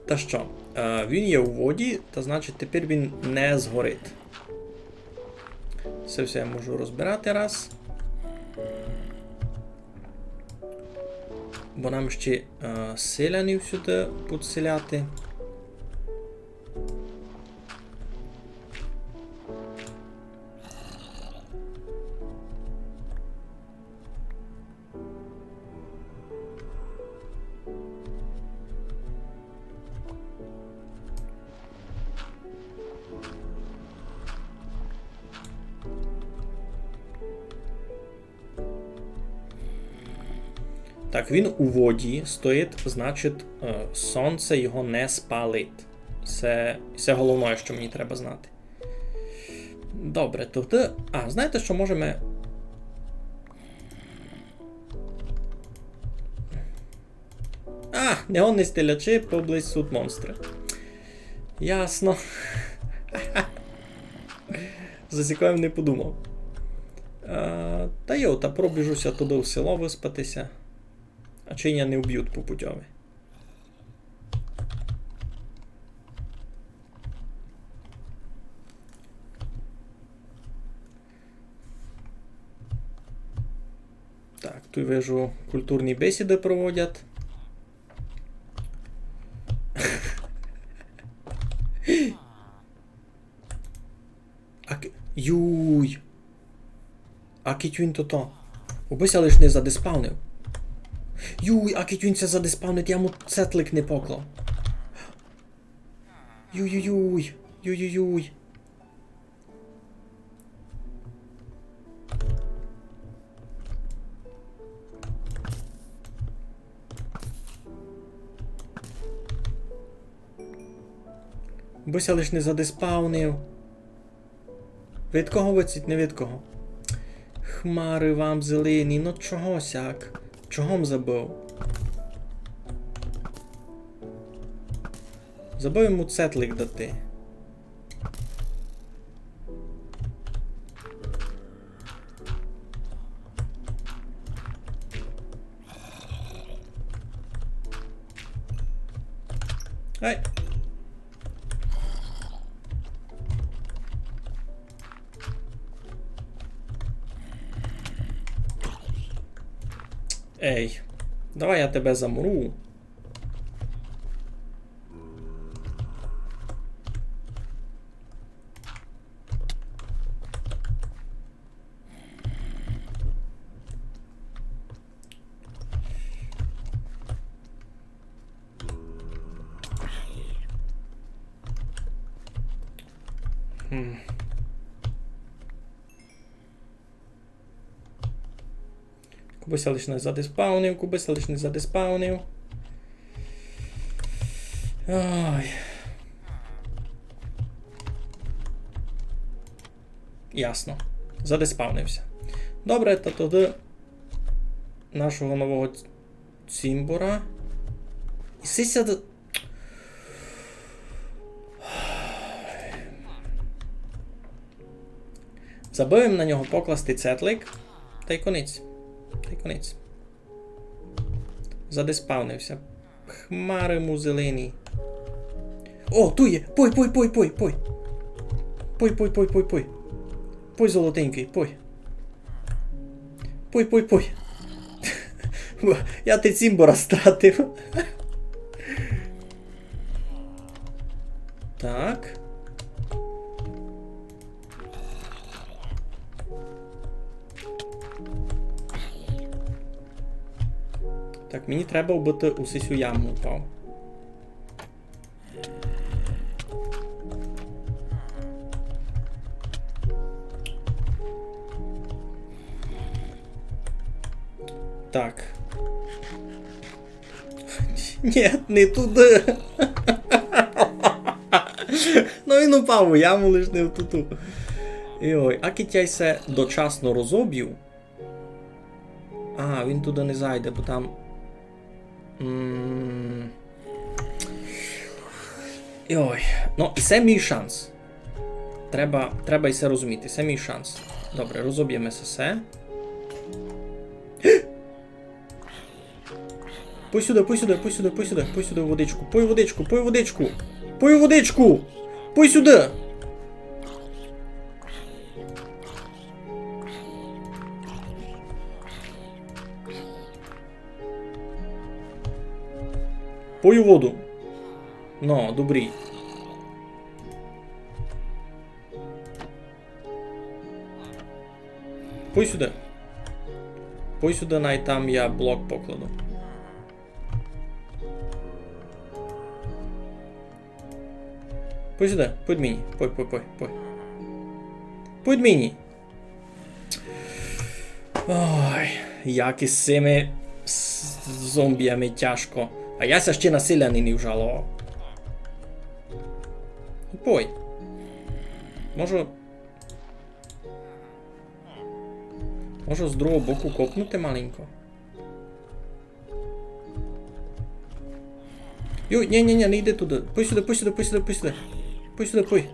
Та що, він є у воді, та значить тепер він не згорить. Це все я можу розбирати раз. Бо нам ще селянів сюди підселяти. Так, він у воді стоїть, значить, сонце його не спалить. Це головне, що мені треба знати. Добре, тобто... знаєте, що можемо... А, неонні стрілячі, поблизь тут монстри. Ясно. За сікоєм не подумав. Та пробіжуся туди в село виспатися. А чи я не вб'ють по путьові. Так, тут вижу, культурні бесіди проводять. Юй! А кить він то. Убися лиш не задиспавнив. Юй, а кить він це задиспавнить, я йому цетлик не поклав. Юй-юй-юй. Юй-юй-юй. Буся лиш не задиспавнив. Від кого виціть, не від кого? Хмари вам зелені, ну чого сяк? Чогом забив? Забив йому цетлик дати. Ай! Ей, давай я тебе замру. Кубися лиш не задиспаунив, Кубися лиш не задиспаунив. Ой. Ясно. Задиспаунився. Добре, то тоді нашого нового цімбора. І сися до... Забиваємо на нього покласти цетлик. Та й конець. Та й конець. Задиспавнився. Хмари му зелені. О, ту є! Пой, пой, пой, пой, пой. Пой, пой, пой, пой, пой. Пой, золотенький, пой. Пой, пой, пой. Я ти цімбора стратив. Так. Так, мені треба вбити у сисю яму впав. Так. Ні, не туди. Ну він упав у яму, лиш не в туту. Ой, а китяйся дочасно розоб'ю. А, він туди не зайде, бо там... Ой, ну і це мій шанс. Треба і це розуміти, це мій шанс. Добре, розоб'ємо все. Пой сюди, пой сюди, пой сюди, пой сюди, пой сюди водичку, пой водичку, пой водичку, пой водичку, пой сюди. Пою воду. Ну, добрий. Пой сюди. Пой сюди, най там я блок покладу. Пой сюди, пой мені. Пой. Пой мені. Ой, як із цими зомбіями тяжко. А я ся ще насиляний не вжалував. Пой. Можу з другого боку копнути маленько. Йой, ні, не йди туди. Пой сюди. Пой сюди.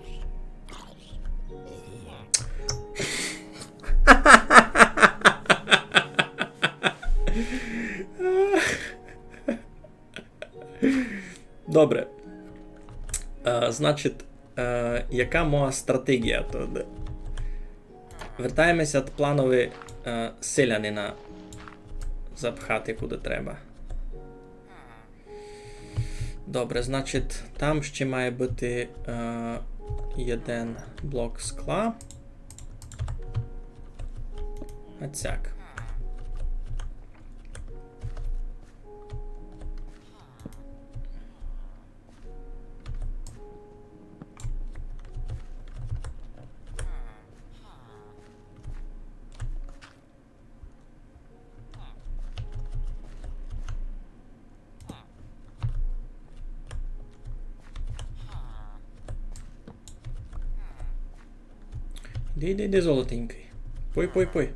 Добре. Значить, яка моя стратегія туди? Вертаємося до планової селянина запхати куди треба. Добре, значить, там ще має бути один блок скла. Оцяк. Іди, золотенький. Пой.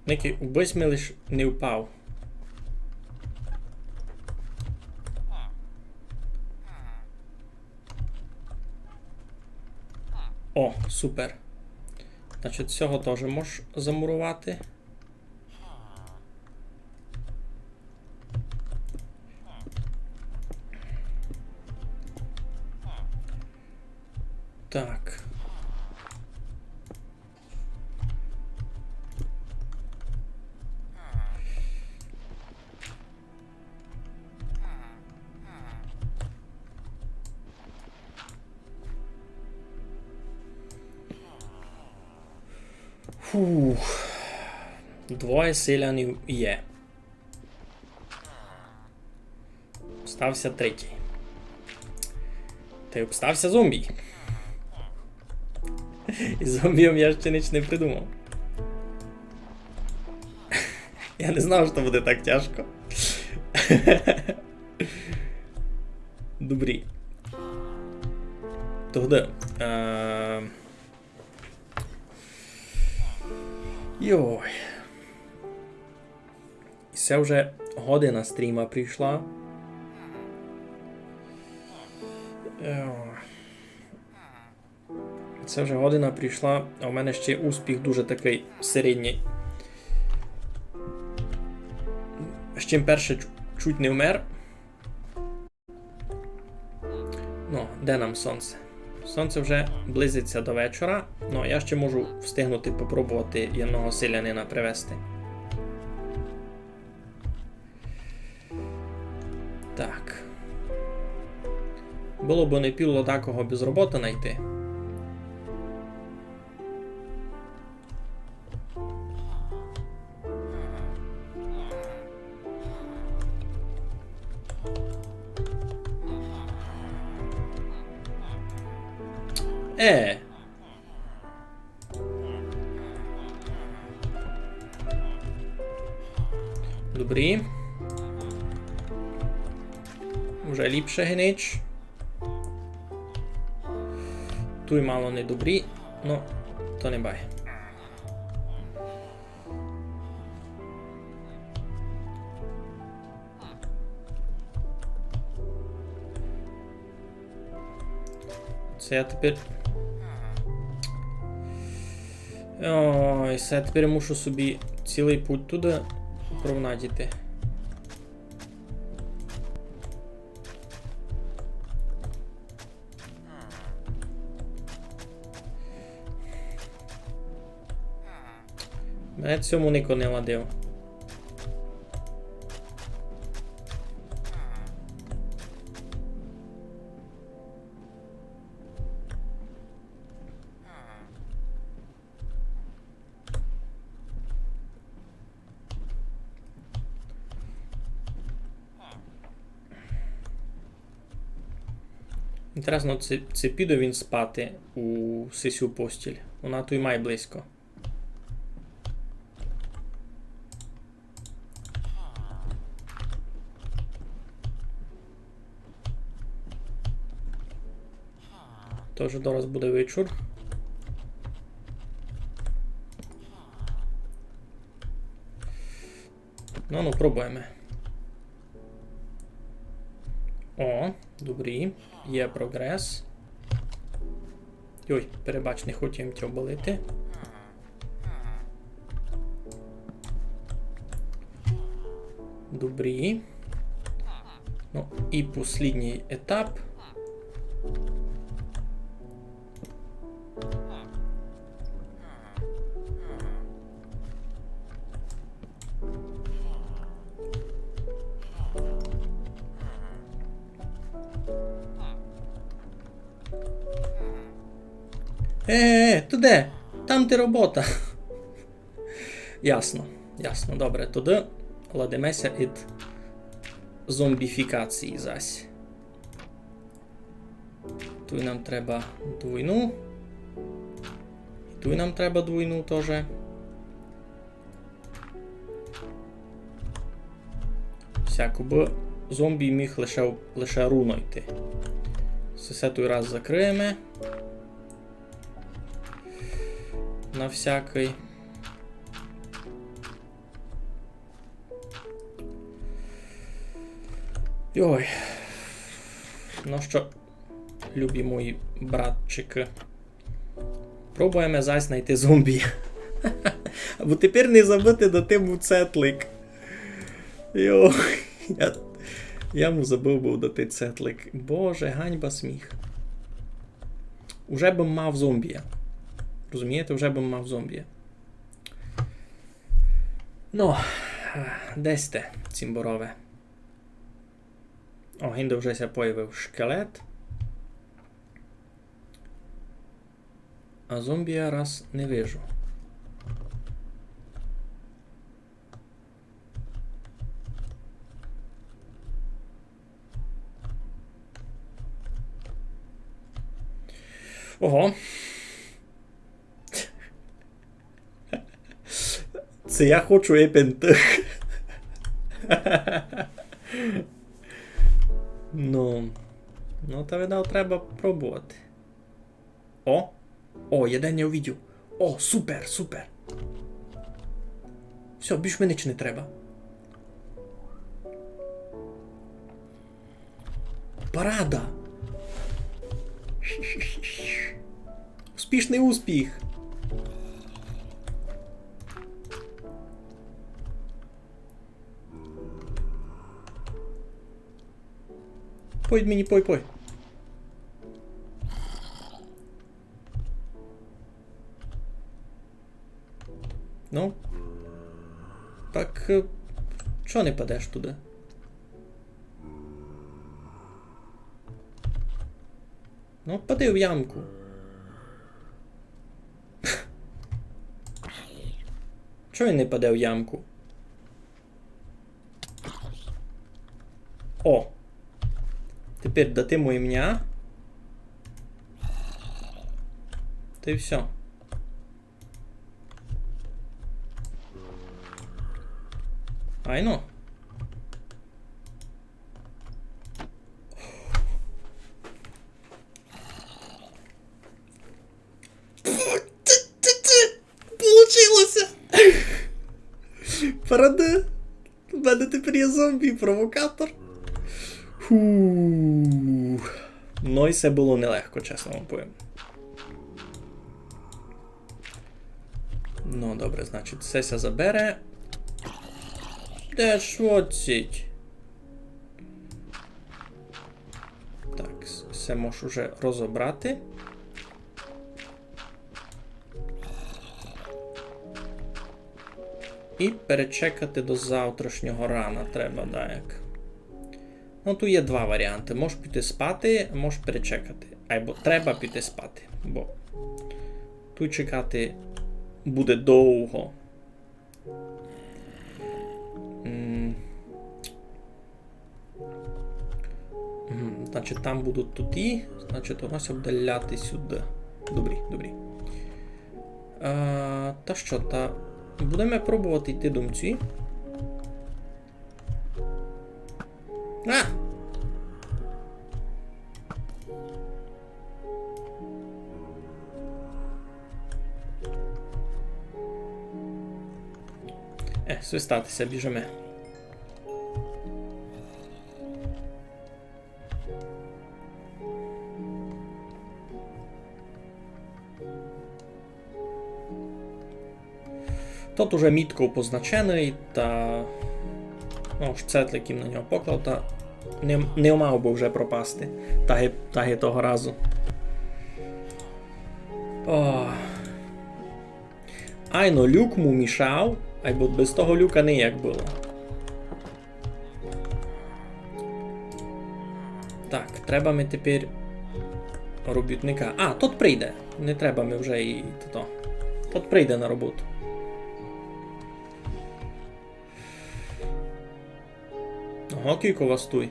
Некий, убись ми лиш не впав. О, супер. Значить, цього теж можеш замурувати. Так. Фух. Двоє селянів є. Стався третій. Та й обстався зомбій. І зомбіям я ще ніч не придумав. Я не знав, що буде так тяжко. Добрі. Тоді. Йой. І це вже година стріма прийшла. Це вже година прийшла, а у мене ще успіх дуже такий середній. З чим перше чуть не вмер. Ну, де нам сонце? Сонце вже близиться до вечора, ну я ще можу встигнути попробувати одного селянина привезти. Так. Було б не піло такого без роботи знайти. Добрі. Вже ліпше генич. Туй мало не добрі, ну, то не бай. Це я тепер... Ой, це я тепер мушу собі цілий путь туди провнадіти. Мене цьому ніко не ладив. Інтересно, це піде він спати у сисю постіль. Вона то й має близько. Тож зараз буде вечір. Ну, пробуємо. О, добрі. Є прогрес. Ой, перебач, не хотів тебе болити. Добрі. Ну, і послідній етап. Ти де? Там ти робота. Ясно, ясно, добре. Тоді ладимося від зомбіфікації зась. Тут нам треба двойну. І тут нам треба двойну теж. Всяко би зомбі міг лише руно йти. Все той раз закриємо. На всякий. Йой. Ну що, любі мої братчики. Пробуємо зась знайти зомбі. Бо тепер не забути до тему цетлик. Йой. Я му забув був дати цетлик. Боже, ганьба сміх. Уже б мав зомбія. Розумієте, вже б мав зомбія. Ну, десь те, цімборове. О, гінде вже ся появив шкелет. А зомбія раз не вижу. Ого. Це я хочу епентих. Ну, та видав, треба пробувати. О, я день не увидів. О, супер, супер. Все, більш мені не треба. Парада. Успішний успіх. Пой мені, пой. Ну. Так, чого не падеш туди? Ну, пади в ямку. Чого він не паде в ямку? О! Тепер датиму ім'я. Та й все. Айно. Получилося! Паради! У мене тепер є зомбі-провокатор. Фух. Ну і це було нелегко, чесно вам повім. Ну, добре, значить, Сеся забере. Де ж оціть? Так, все можу вже розібрати. І перечекати до завтрашнього рана треба, да, як. Ну, тут є два варіанти. Можеш піти спати, а можеш перечекати. Або треба піти спати, бо тут чекати буде довго. Значить, там будуть туті, значить, воно ся буде ляти сюди. Добрі. Та що, будемо пробувати йти думці. Свистатися, біжимо. Тут уже мітко позначений, та штцет, який на нього поклав, та не мав би вже пропасти, так і того разу. Айно, люк му мішав, або без того люка ніяк було. Так, треба ми тепер робітника. Тут прийде. Не треба ми вже і то. Тут прийде на роботу. Ага, кілько вас туй.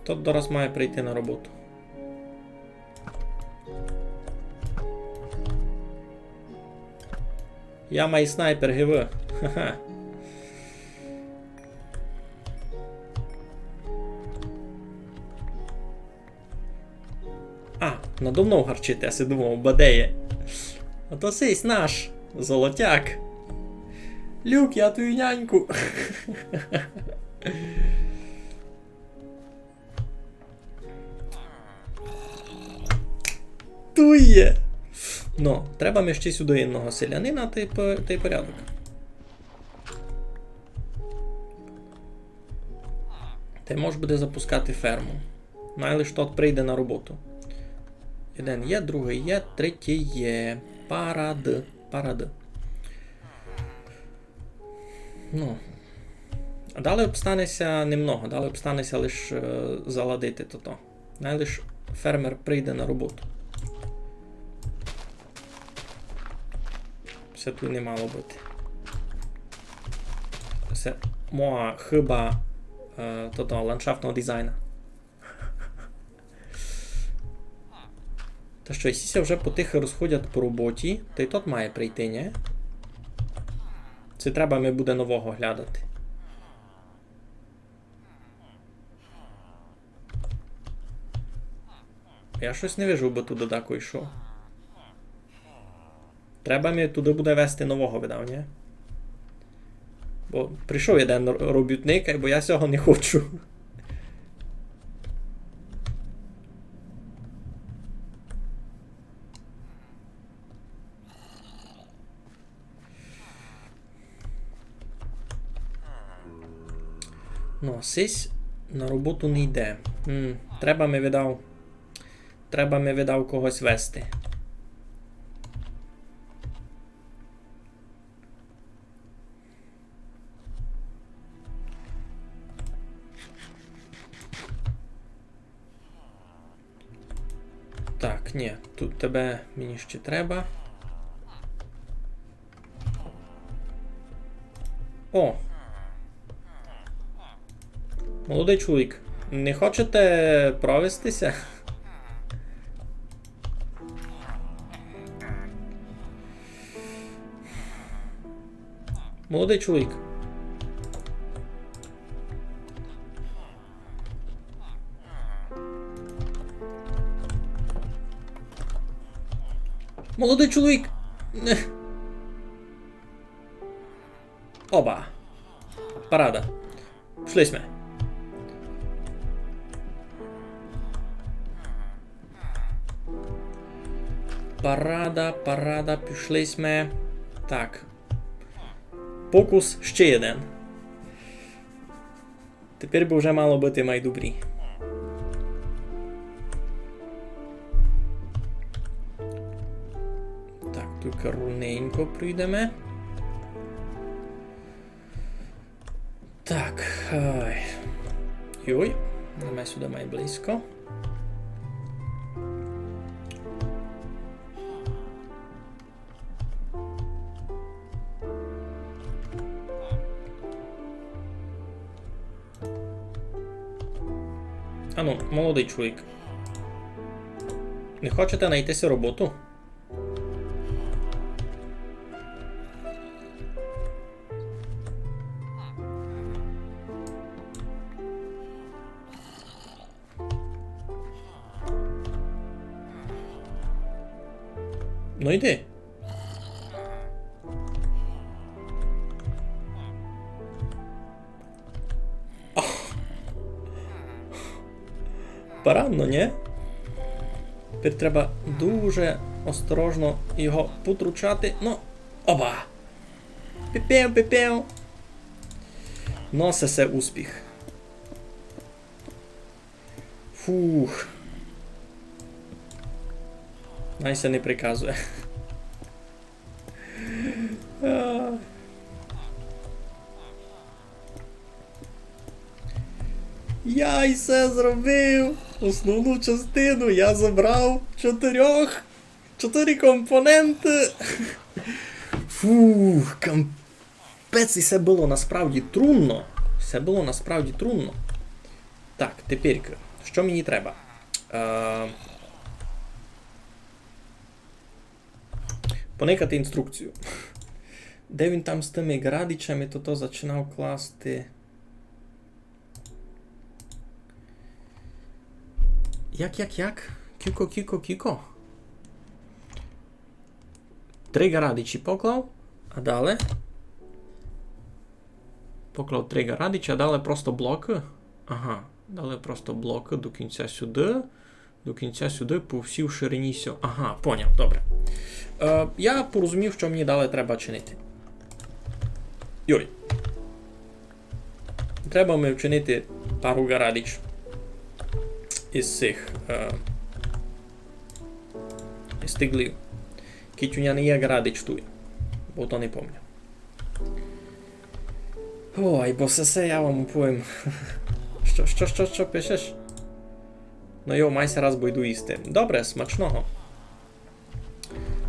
Тут зараз має прийти на роботу. Я май снайпер ГВ. Ха-ха. Надо мною гарчити, я си думав, бадеє. А то сись наш золотяк. Люк, я твою няньку. Тує. Ну, треба ми ще сюди одного селянина, та й порядок. Та й може буде запускати ферму. Найлиш тот прийде на роботу. Один є, другий є, третій є. Парад. Ну. А далі обстанеться немного, далі обстанеться лише заладити то. Найлиш фермер прийде на роботу. Все тут не мало бути. Це моя хиба ландшафтного дизайну. Та що, сіся вже потихо розходять по роботі, та й тот має прийти, не? Це треба ми буде нового глядати. Я щось не вижу, бо туди дако йшов. Треба ми туди буде вести нового видав, ні? Бо прийшов один робітник, бо я цього не хочу. Ну, сись на роботу не йде. Треба ми видав когось вести. Так, ні, тут тебе мені ще треба. О! Молодий чоловік, не хочете провестися? Молодий чоловік. Молодий чоловік! Оба! Парада. Пішли сме. Парада, пішли сме. Так. Покус ще один. Тепер би вже мало бути майдобрі. Так, тільки ровненько пройдемо. Так. Йой. Давай сюди май близько. Ану, молодий чоловік. Не хочете знайтися роботу? Ну йди. Поранно, ні? Тепер треба дуже осторожно його потручати. Ну, оба! Піпев, піпев! Ну, це успіх. Фух. Найся не приказує. Я й все зробив. Основну частину я забрав 4 компоненти. Фух, капець, і все було насправді трудно. Все було насправді трудно. Так, тепер, що мені треба? Поникати інструкцію. Де він там з тими градичами, то починав класти. Як? Кіко. 3 градичі поклав, а далі? Поклав 3 градичі, а далі просто блоки. Ага, далі просто блоки до кінця сюди, по всій ширині сьо. Ага, поняв, добре. Я порозумів, що мені далі треба чинити. Юрій. Треба мені вчинити пару градич із цих стиглів. Кітюня не є градич тут, бо то не помню. Ой, бо все я вам повім. Що пишеш? Ну йо, майся раз бойду їсти. Добре, смачного.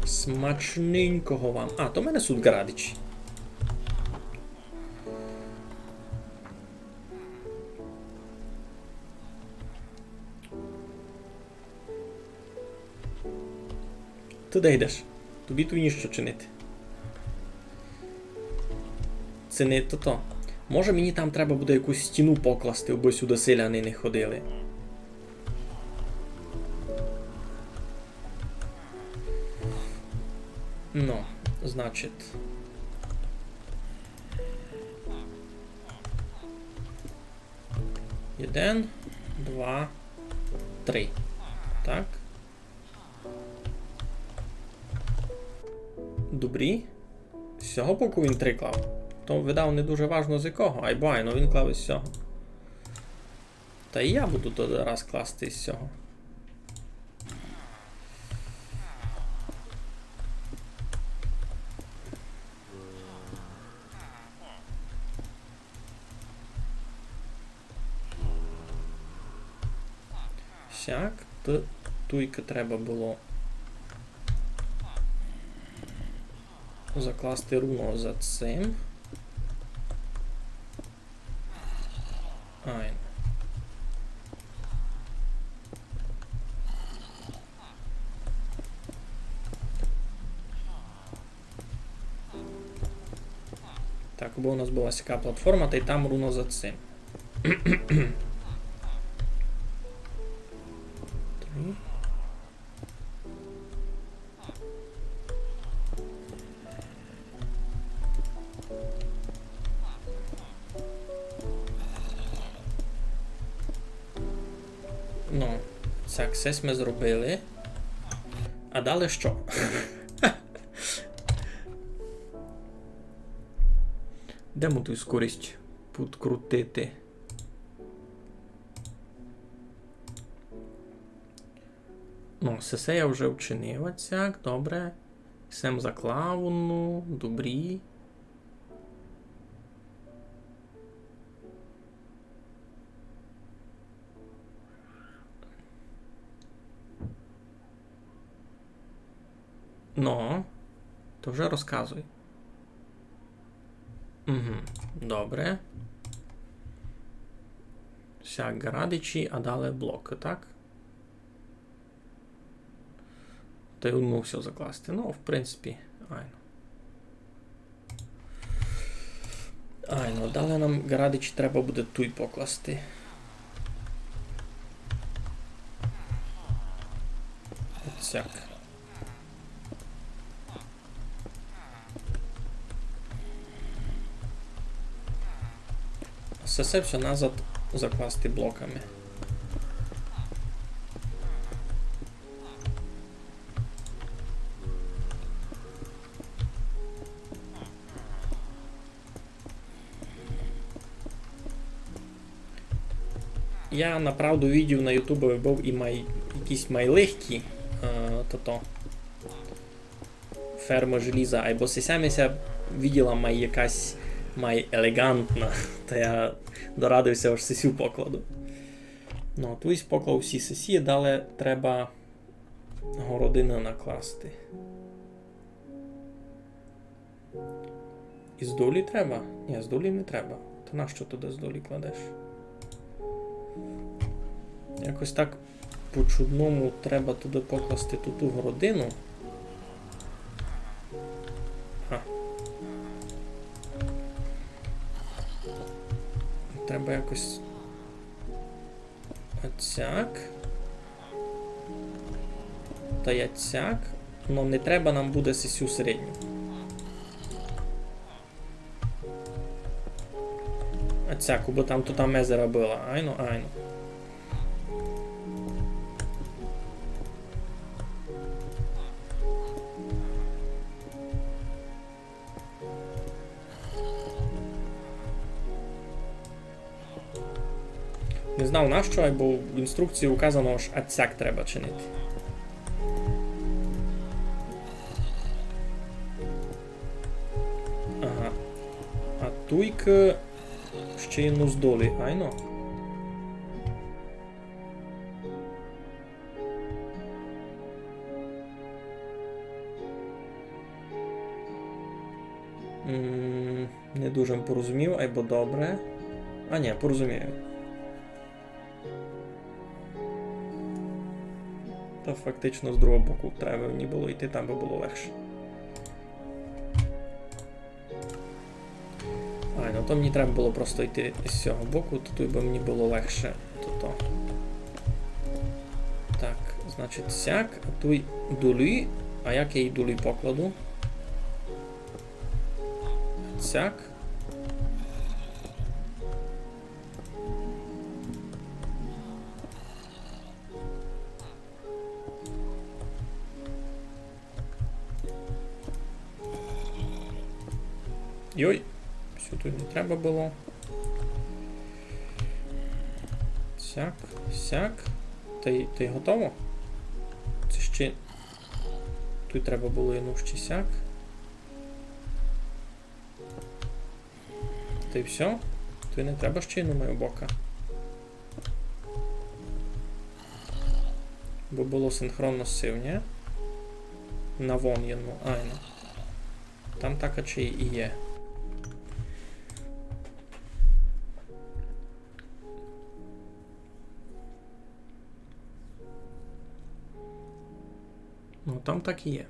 Смачненького вам. А, то в мене суд градичі. Ти де йдеш? Тобі тут ніщо чинити. Це не то. Може мені там треба буде якусь стіну покласти, бо сюди селяни не ходили. Ну, значить. Один, 2, 3. Так. Добрі. З цього боку він 3 клав. То видав не дуже важно з якого. Айбай, ну він клав із цього. Та і я буду тоді раз класти із цього. Сяк, туйки треба було закласти руно за цим. Ай. Так, бо у нас була сяка платформа, та й там руно за цим. Ну, success ми зробили. А далі що? Де ми ту скорість підкрутити? Ну, все я вже вчинив, оцяк, добре. Сем заклав, ну, добрі. Ну, то вже розказуй. Угу, добре. Сяк градичі, а далі блоки, так? Та й одну все закласти. Ну, в принципі, айно. Далі нам градичі треба буде туй покласти. Отсяк. Все назад закласти блоками. я направду видів на ютубі був і якісь легкі ферма желіза, або сесямися виділа якась елегантна, та я дорадився аж сесю покладу. Ну, тут поклав всі сесії, далі треба городину накласти. І з долі треба? Ні, з долі не треба. Та нащо туди з долі кладеш? Якось так по-чудному треба туди покласти ту городину. Треба якось оцяк. Та яцяк. Но не треба нам буде сесю середню. Оцяку, бо там тута мезера була. Айно. Не знав нащо, або в інструкції указано, що отсяк треба чинити. Ага. А туйка ще й з долі, айно. Не дуже порозумів, або добре. А ні, порозумію. Та фактично з другого боку треба мені було йти, там би було легше. Ну то мені треба було просто йти з цього боку, то тут би мені було легше. То. Так, значить сяк, а тут дулі. А як я її дулі покладу? Сяк. Йой, що тут не треба було. Сяк. Ти готово? Це ще... Тут треба було ще сяк. Та й все. Тут не треба ще мою бока. Бо було синхронно сив, ні? На вон єдну, айно. Там так чи і є. Ну, там так і є.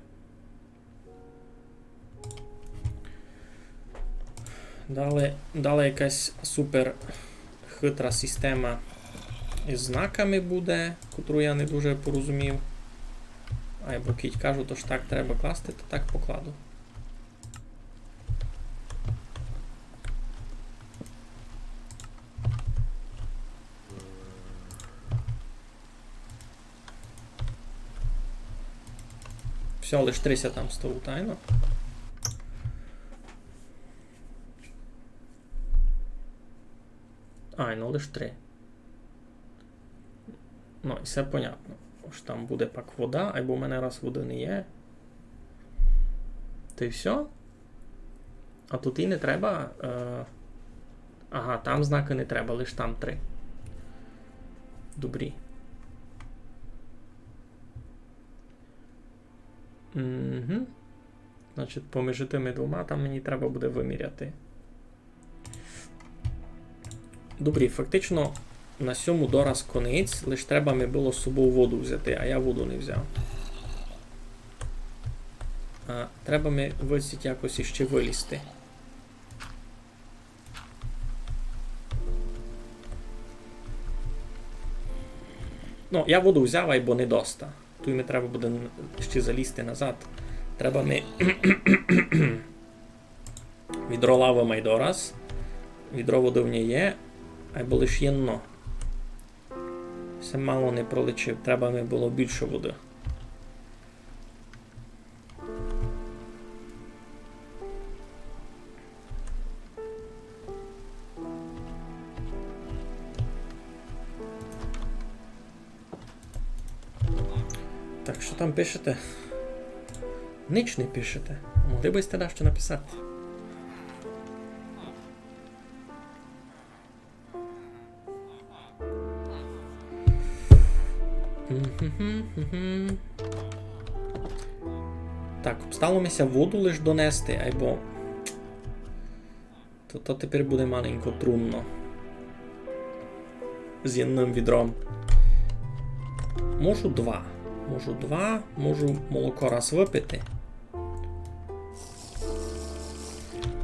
Далі якась супер хитра система із знаками буде, котру я не дуже порозумів. Або кіть кажу, то ж так треба класти, то так покладу. Все, лиш 30 там стову, тайно. Ну лиш 3. Ну, і все понятно. Що там буде пак вода, або в мене раз води не є. Та й все. А тут і не треба. Ага, там знаки не треба, лиш там 3. Добрі. Угу. Значить, поміж тими двома там мені треба буде виміряти. Добрі, фактично на сьому дораз конець, лише треба мені було з собою воду взяти, а я воду не взяв. Треба мені висіть якось іще вилізти. Ну, я воду взяв, або не доста. Тут мені треба буде ще залізти назад. Треба ми відро лави майдораз. Відро води в ній є, або лише єнно. Все мало не пролечив. Треба ми було більше води. Так, що там пишете? Ніч не пишете. Могли б сте дещо написати. Так, обсталося воду лиш донести, або... То тепер буде маленько трудно. З одним відром. Можу два. Можу молоко раз випити.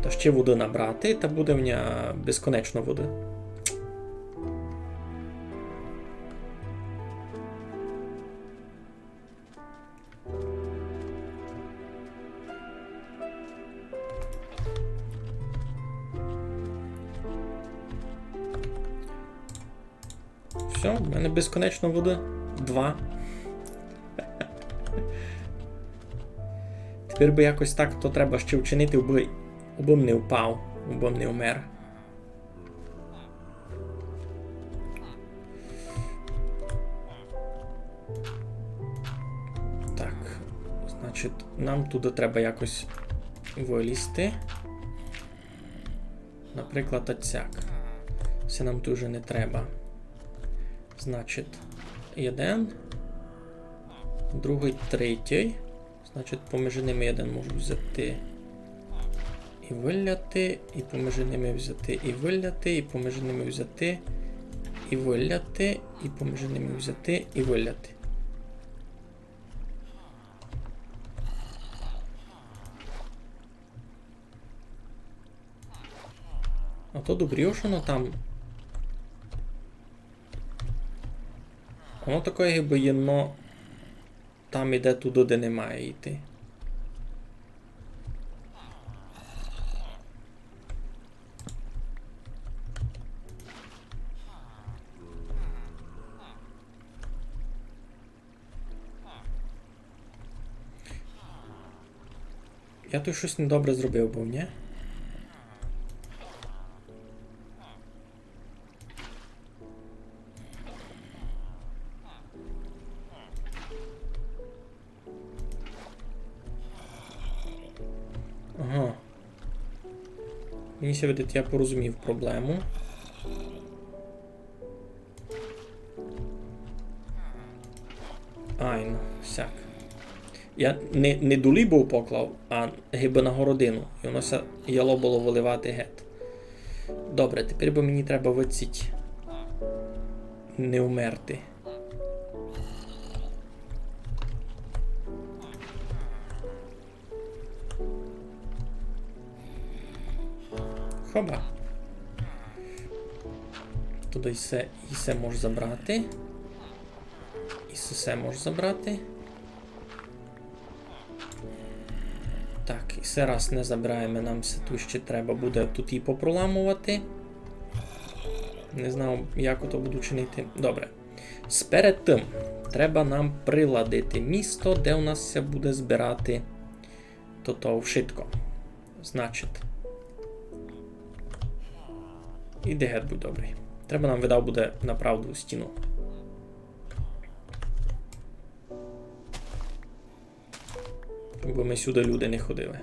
Та ще води набрати, та буде в мене безконечно води. Все, в мене безконечно води. 2. Тепер би якось так то треба ще вчинити, аби не впав, аби не вмер. Так, значить, нам туди треба якось вилізти. Наприклад, отсяк. Це нам тут вже не треба. Значить, 1, другий, третій. Значить, поміж ними один можу взяти і виляти, і поміж ними взяти і виляти, і поміж ними взяти і виляти, і поміж ними взяти і виляти. А то добрішено там. Воно таке, якби єно там іде туди, де не має йти. Я тут щось недобре зробив, був, ні? Ага. Мені ся видить, я порозумів проблему. Ай, ну, сяк. Я не до лібов поклав, а гиби на городину. І воно ся яло було виливати гет. Добре, тепер би мені треба виціть. Не вмерти. Хоба. Туди і все можеш забрати. І все можеш забрати. Так, і все раз не забираємо, нам все тут ще треба буде тут і попроламувати. Не знав, як ото буду чинити. Добре. Сперед тим треба нам приладити місто, де у нас все буде збирати то вшитко. Значить. Іде гет будь добрий. Треба нам видав буде направду стіну. Бо ми сюди люди не ходили.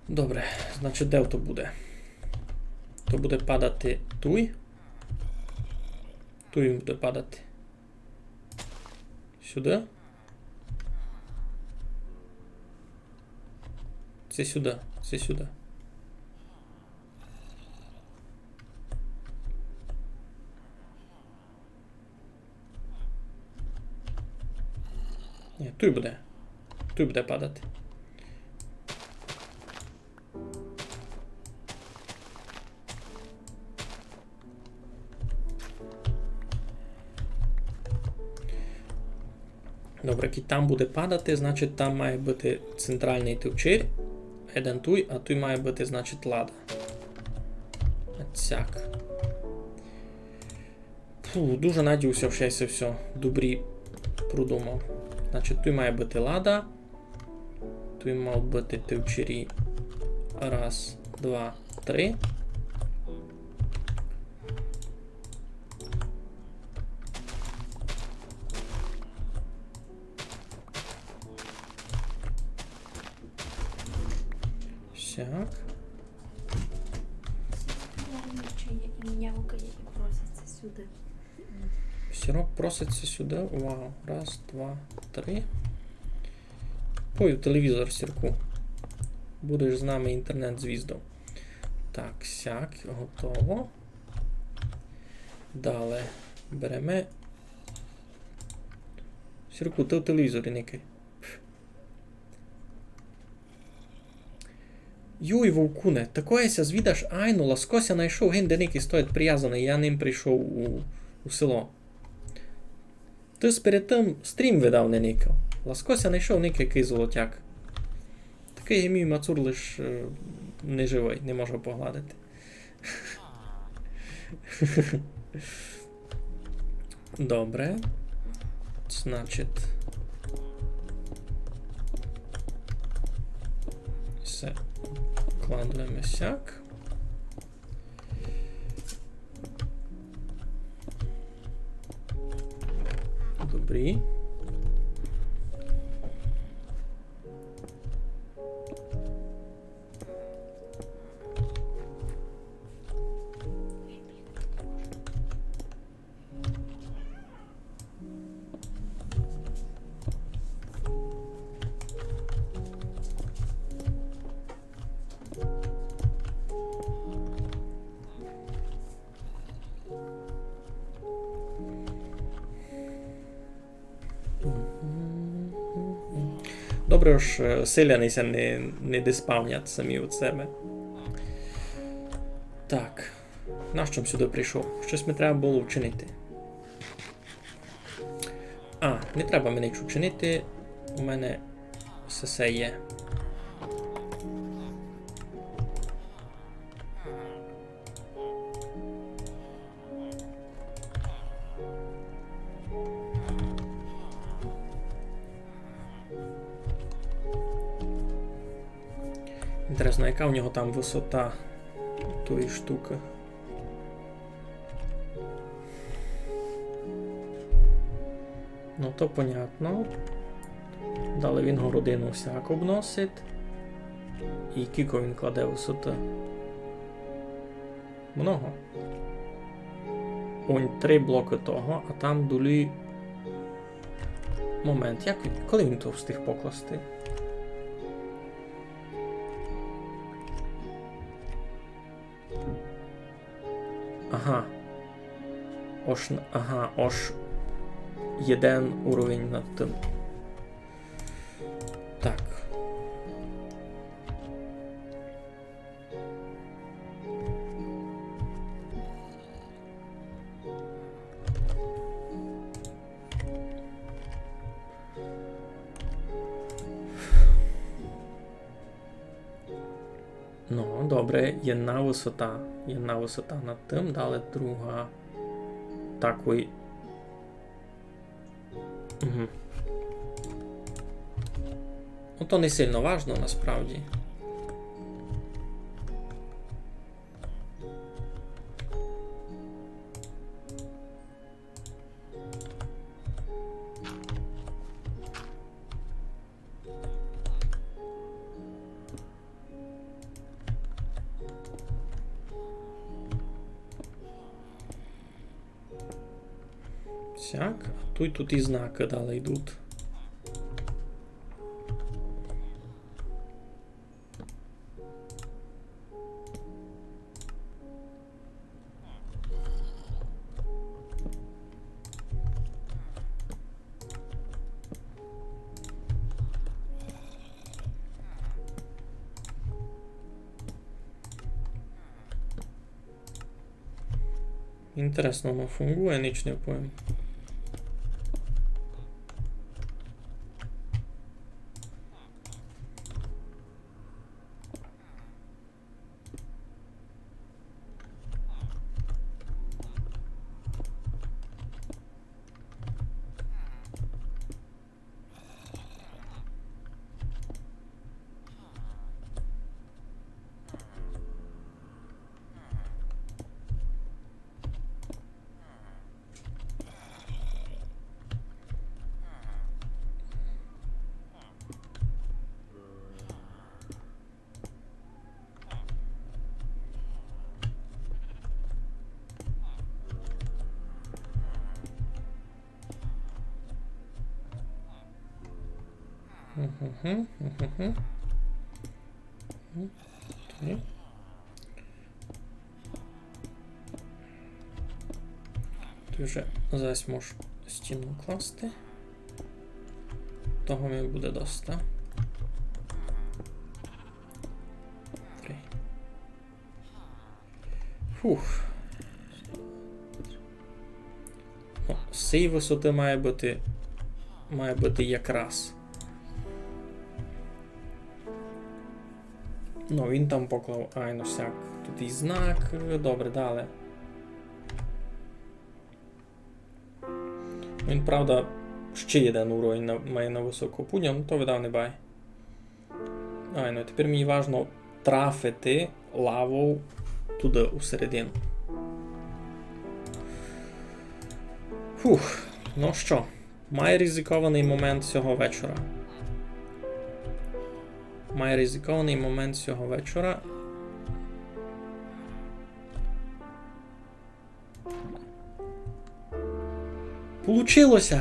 Добре, значить, де то буде? То буде падати туй. Туй він буде падати. Сюди. Це сюди, це сюди. Ні, туй буде падати. Добре, який там буде падати, значить там має бути центральний товчир. Один туй, а туй має бути, значить, лада. Отсяк. Фу, дуже надіюся, що я все добрі продумав. Значить, туй має бути лада, Тут мав бути тивчері. Раз, два, три. Сяк. І м'явкає і проситься сюди. Сірок проситься сюди. Вау. Раз, два, три. Ой, в телевізор, Сірку. Будеш з нами інтернет-звіздом. Так, сяк, готово. Далі беремо. Сірку, ти в телевізорі никай. Юй, вовкуне, такоєся звідаш, айну, ласкося найшов ген, де ники стоїть прив'язаний, я ним прийшов у село. Ти перед тим стрім видав не никав. Ласкося найшов ник який золотяк. Такий мій мацур лиш не живий, не можу погладити. Добре. Значить. Все. Кладемо сяк. Добрі. Добре ж селянися не диспавнять самі від себе. Так. Нащо сюди прийшов? Щось мені треба було вчинити. А, не треба мені нічого вчинити. У мене все є. Інтересно, яка у нього там висота тої штуки? Ну то понятно. Далі він городину всяк обносить. І кілько він кладе висоти? Много. Он 3 блоки того, а там долі... Момент, коли він то встиг покласти? Ага. Аж один уровень над тим. Так. Ну, добре, єдна висота над тим, далі друга такої. Угу. Ну, то не сильно важно, насправді. Сяк, а тут і знаки далі йдуть. Інтересно, воно фунгує, ніч не пойму. Ти вже зараз можеш стіну класти. Того мені буде досить, так? 3. Фух. Ну, з цієї висоти має бути якраз. Ну, він там поклав, ну всяк. Тут і знак, добре, далі. Він, правда, ще один уровень має на високу пуню, ну то видав не бай. Ну тепер мені важливо трафити лаву туди, у середину. Фух, ну що, має ризикований момент цього вечора. Получилося!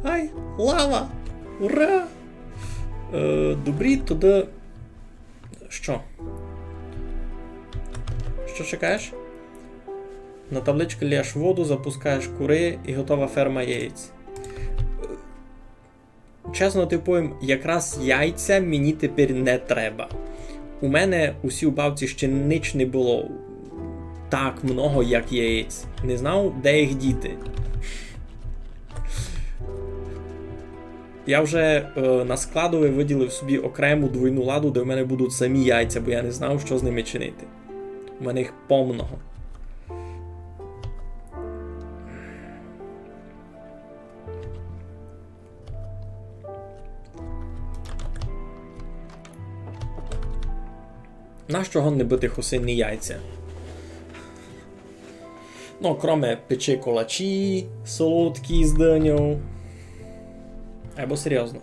Ай, лава! Ура! Добрі, туди... Що? Що чекаєш? На табличку лєш воду, запускаєш кури і готова ферма яєць. Чесно ти повім, якраз яйця мені тепер не треба. У мене усі бабці ще ніч не було так много, як яєць. Не знав, де їх діти. Я вже на складові виділив собі окрему двойну ладу, де в мене будуть самі яйця, бо я не знав, що з ними чинити. У мене їх помного. Нащо не бити хусинні яйця? Ну, кроме печи колачі, солодкі з диню. Або серйозно.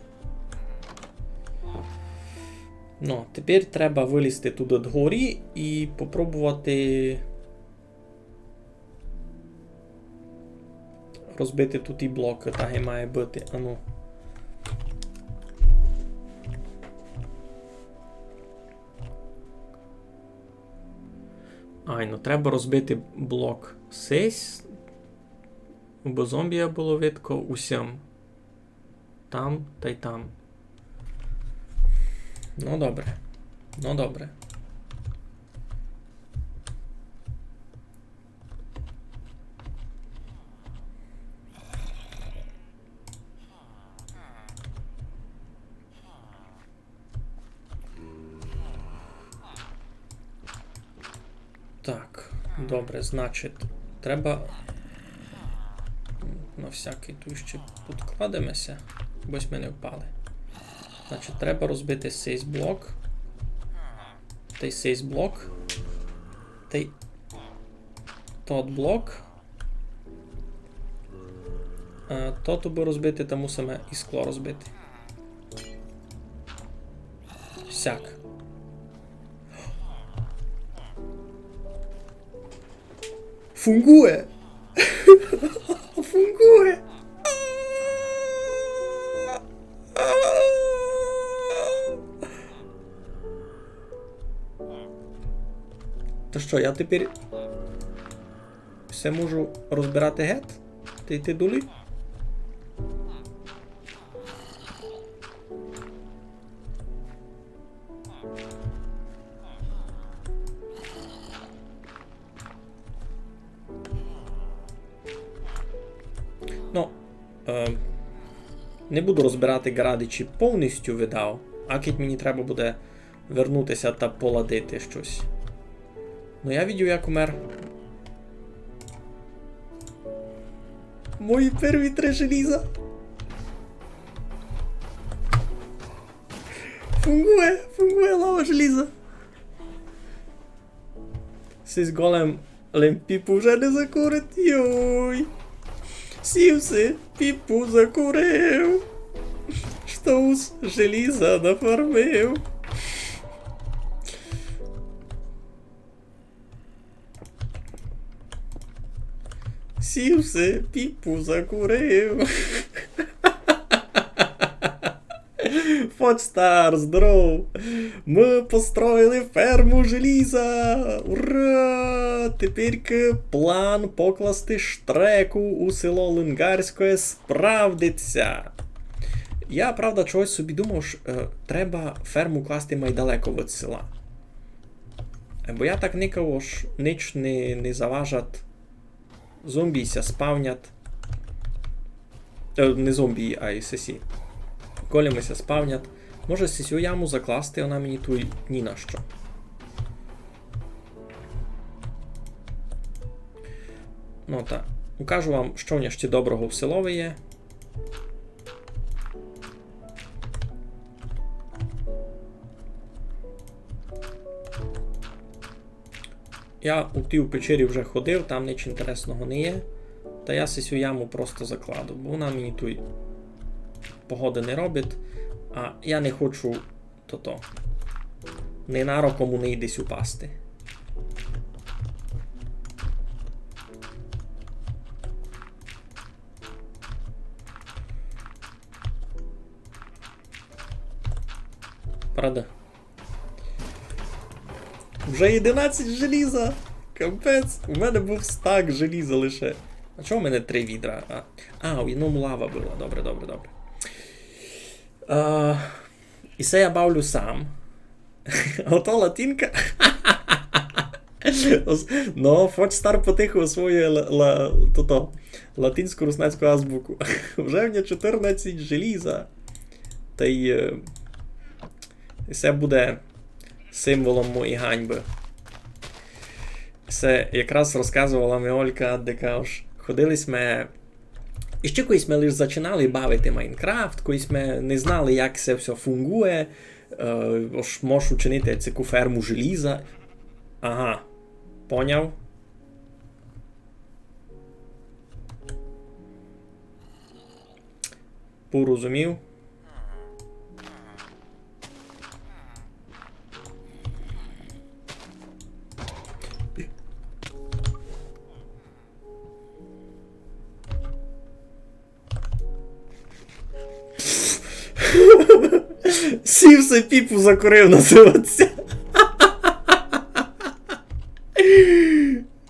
Ну, тепер треба вилізти туди догорі і попробувати розбити тут і блоки, так і має бути. Ану. Ну треба розбити блок сесь, бо зомбія було видко усім. Там та й там. Ну добре. Так, добре, значить, треба на всякий тут ще підкладемося, бось ми не впали. Значить, треба розбити сейс блок, той сейс блок, той тот блок, то тобі розбити, та мусимо і скло розбити. Всяк. Фунгує! Фунгує! То що, я тепер все можу розбирати гет? Та йти долі? Не буду розбирати градичі повністю видав, а кить мені треба буде вернутися та поладити щось. Ну я відео як умер. Мої перві 3 желіза. Фунгує лава желіза. Сись голем піпу вже не закурить. Йой. Сівси, піпу закурив. Штоус желіза нафармив. Сівси, піпу закурив. Фочстар, здоров! Ми построїли ферму желіза! Ура! Тепер план покласти штреку у село Лингарське справдиться. Я, правда, чогось собі думав, що треба ферму класти майдалеко від села. Бо я так никав, що ніч не заважать. Зомбі ся спавнять. Не зомбі, а й сесі. Големи ся спавнять. Може сесю яму закласти, вона мені тут ні на що. Ну так. Укажу вам, що в ще доброго в селові є. Я у тій печері вже ходив, там ніч інтересного не є. Та я сесю яму просто закладу, бо вона мені тут погоди не робить, а я не хочу ненароком у неї десь упасти. Правда? Вже 11 желіза! Капець! У мене був стак желіза лише. А чого в мене 3 відра? В одному лава була. Добре. І це я бавлю сам. Ото латинка. Ну, Фочстар потихо освоює латинську руснацьку азбуку. Вже в мене 14 желіза. Та й це буде символом моєї ганьби. Це якраз розказувала мені Олька, де каже, ходили ми, і ще колись ми лише починали бавити Майнкрафт, колись ми не знали, як це все фунгує, можеш учинити таку ферму желіза. Ага, поняв? Порозумів? Сівся піпу закурив називатися.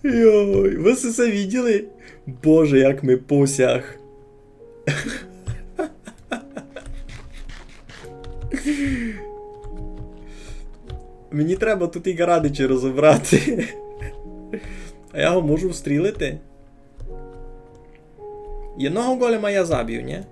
Йой, ви це виділи? Боже, як ми посяг. Мені треба тут і Гарадичі розібрати. А я його можу встрілити? Одного голема я заб'ю, ні?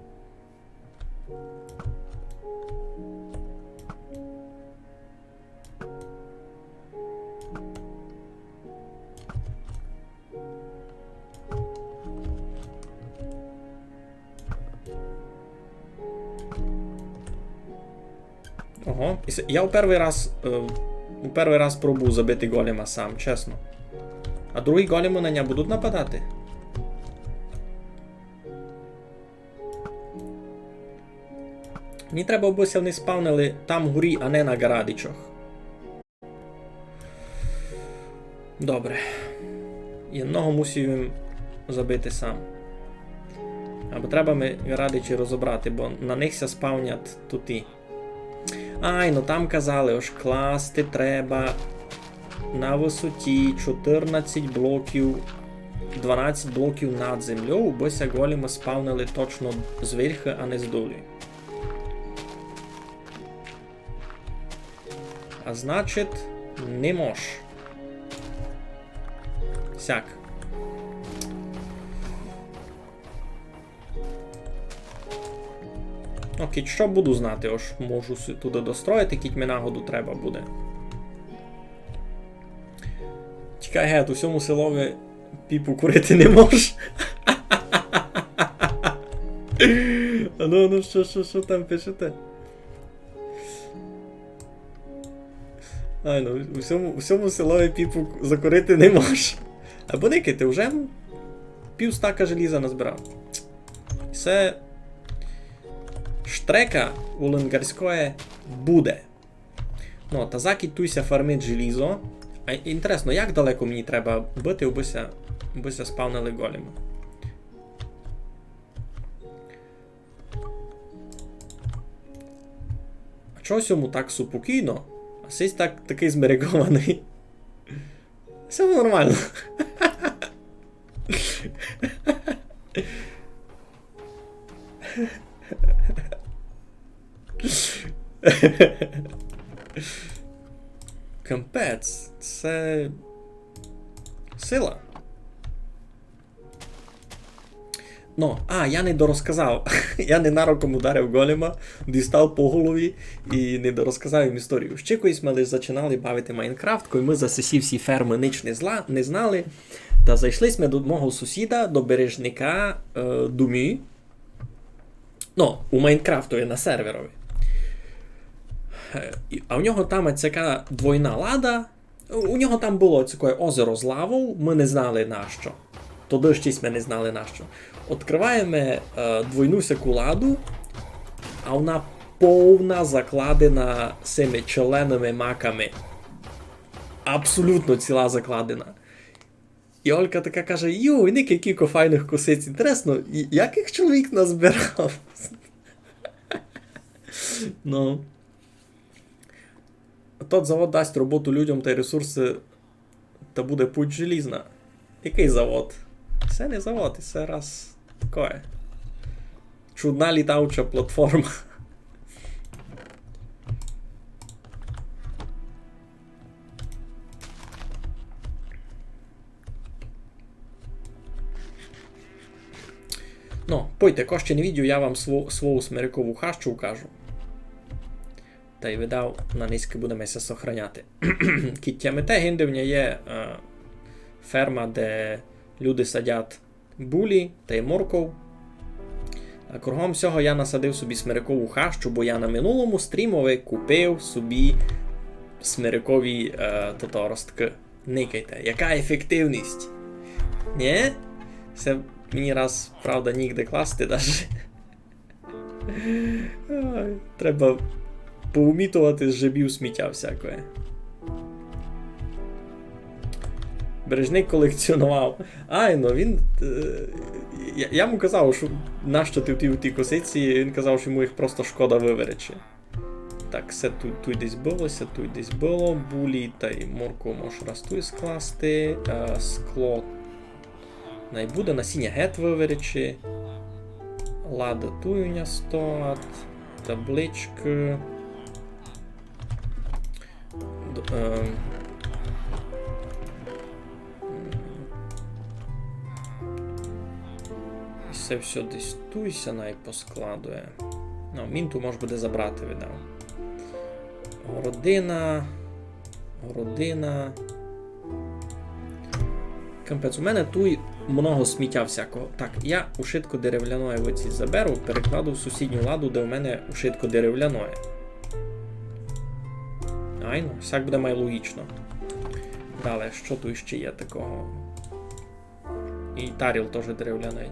Ого. Я у перший раз пробую забити голема сам, чесно. А другі големи на нього будуть нападати? Мені треба, аби вони спавнили там вгорі, а не на Гарадичах. Добре. Одного мусив їм забити сам. Або треба ми Гарадичі розібрати, бо на них ся спавнять туті. Ай, ну там казали, ось класти треба на висоті 14 блоків, 12 блоків над землею, бо ся големи спавнили точно зверху, а не здолі. А значить, не мож. Сяк. Окей, що буду знати, ось можу туди достроїти, кіть мені нагоду треба буде. Чекай, гет, у всьому селові піпу курити не можеш. Ну, що там пишете? Ай, ну, у всьому селові піпу закурити не можеш. Або ники, ти вже пів стака желіза назбирав. Це... Штрека у Лингарської буде. Ну, та закітуйся фармить желізо. А інтересно, як далеко мені треба бити, аби спавнили големи? чогось йому так супокійно, а сись такий змерикований. Все нормально. Капець, це сила. Я не дорозказав. Я ненароком ударив голема, дістав по голові і не дорозказав їм історію. Ще колись ми лише зачинали бавити Майнкрафт, коли ми за всі ферми ніч не знали. Та зайшлись ми до мого сусіда, до бережника Думі. У Майнкрафтові на серверові. А у нього там така двойна лада. У нього там було таке озеро з лавою, ми не знали нащо. Тоді щось ми не знали нащо. Відкриваємо двойну сяку ладу, а вона повна закладена цими чоленими маками. Абсолютно ціла закладена. І Олька така каже, ніки кілько файних косиць. Інтересно, як їх чоловік назбирав? Тот завод дасть роботу людям та ресурси, та буде путь желізна. Який завод? Це не завод, це раз таке. Чудна літаюча платформа. Пойте, ко ще не відео, я вам свою смирикову хащу укажу. Та й видав, на низьки будемо се сохраняти. Кіттямете гіндивня є ферма, де люди садять булі та й морков. А кругом всього я насадив собі смирикову хащу, бо я на минулому стрімові купив собі смирикові ростки. Никайте, яка ефективність? Ні? Це мені раз, правда, нігде класти даже. Треба поумітувати з жебів сміття всякое. Бережник колекціонував. Він... Я йому казав, що нащо ти в тій косиці, він казав, що йому їх просто шкода виверече. Так, все тут десь булося, тут десь було. Булі та й морку можеш раз тут скласти. Скло найбуде, насіння гет виверече. Лада туюня стоїть. Таблички. Це все десь туйся поскладує. Мінту може буде забрати, видав. Городина. Кампець, у мене туй много сміття всякого. Так, я ушитку деревляної оці заберу, перекладу в сусідню ладу, де у мене ушитку деревляної. Всяк буде май логічно. Далі, що тут ще є такого? І таріл теж деревляний.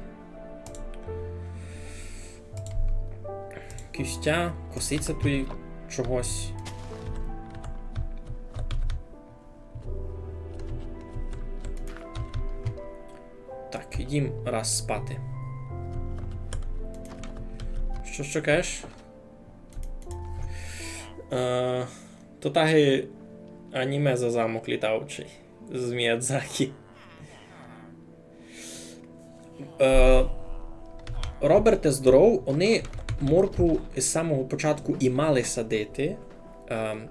Кістя, косиця тут чогось. Так, ідім раз спати. Що кажеш? То таги аніме за замок літаючий з Міядзакі. Роберте здоров, вони моркву з самого початку і мали садити.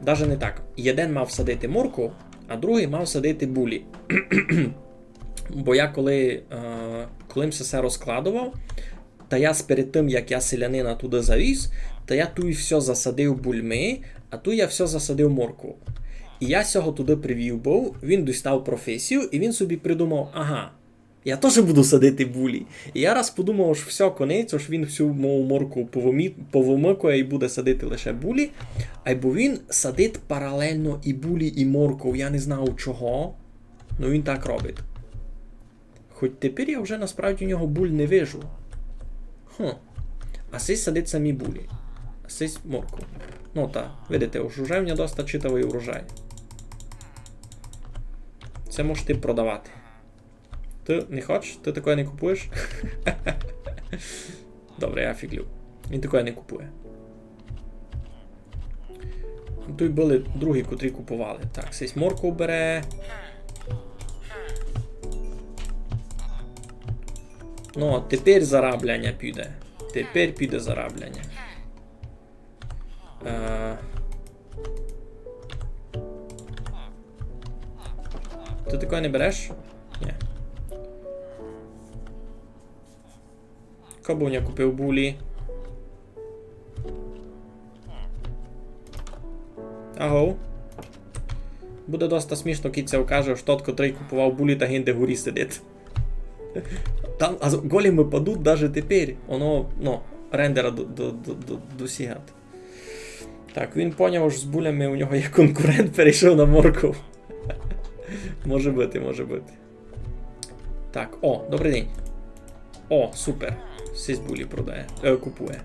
Даже не так. Один мав садити моркву, а другий мав садити булі. Бо я коли все розкладував, та я перед тим, як я селянина туди завіз, та я тут все засадив бульми, а тут я все засадив моркву. І я сього туди привів був, він дістав професію, і він собі придумав, я теж буду садити булі. І я раз подумав, що все, конець, що він всю мою морку повимикує і буде садити лише булі. Бо він садить паралельно і булі, і морку. Я не знав чого, але він так робить. Хоч тепер я вже насправді у нього буль не вижу. А сись садить самі булі. А сись морку. Видите, уже в нього доста читавий урожай. Це можете продавати. Ти не хочеш? Ти такое не купуєш? Добре, я фіглю. Він такое не купує. Тут були другі, котрі купували. Так, сись моркву бере. Ну, тепер зарабляння піде. Тепер піде зарабляння. Ти такої не береш? Ні. Кабуня купив булі. Аго. Буде доста смішно, кіця окаже, що тот, котрий купував булі та гінде горі сидить. Там, а големи падуть навіть тепер. Воно, ну, рендера досягати. Так, він поняв, що з булями у нього є конкурент, перейшов на моркву. Може бути, може бути. Так, о, добрий день. О, супер. Всі з булі продає, купує.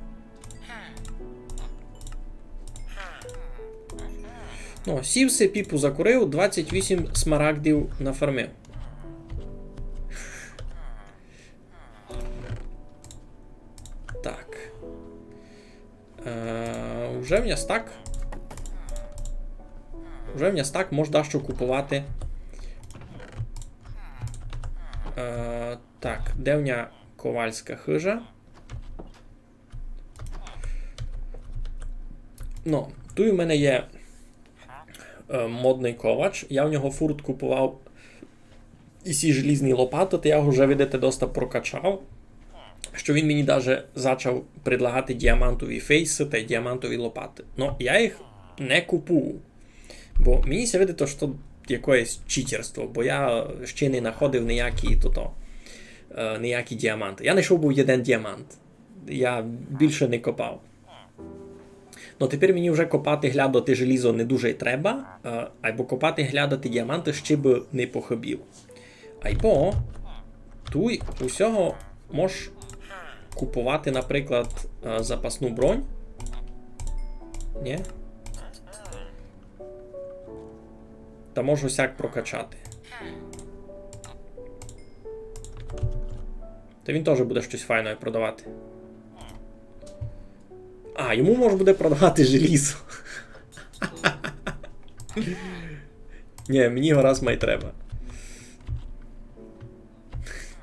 Ну, сівси, піпу закурив, 28 смарагдів нафармив. Так. Уже в нястак. Уже в нястак можна що купувати. Так, де в ня ковальська хижа? Ну, тут у мене є модний ковач. Я в нього фурт купував і ці желізні лопати, то я його вже, видите, доста прокачав. Що він мені навіть почав предлагати діамантові фейси та діамантові лопати. Ну, я їх не купую. Бо мені се видить, що якесь читерство, бо я ще не знаходив ніякі діаманти. Я знайшов був один діамант. Я більше не копав. Ну, тепер мені вже копати, глядати желізо не дуже й треба, або копати, глядати діаманти ще б не похибів. Або тут усього можеш купувати, наприклад, запасну бронь. Ні? Та можу всяк прокачати. Та він теж буде щось файне продавати. А, йому може буде продавати желізо. Ні, мені його раз май треба.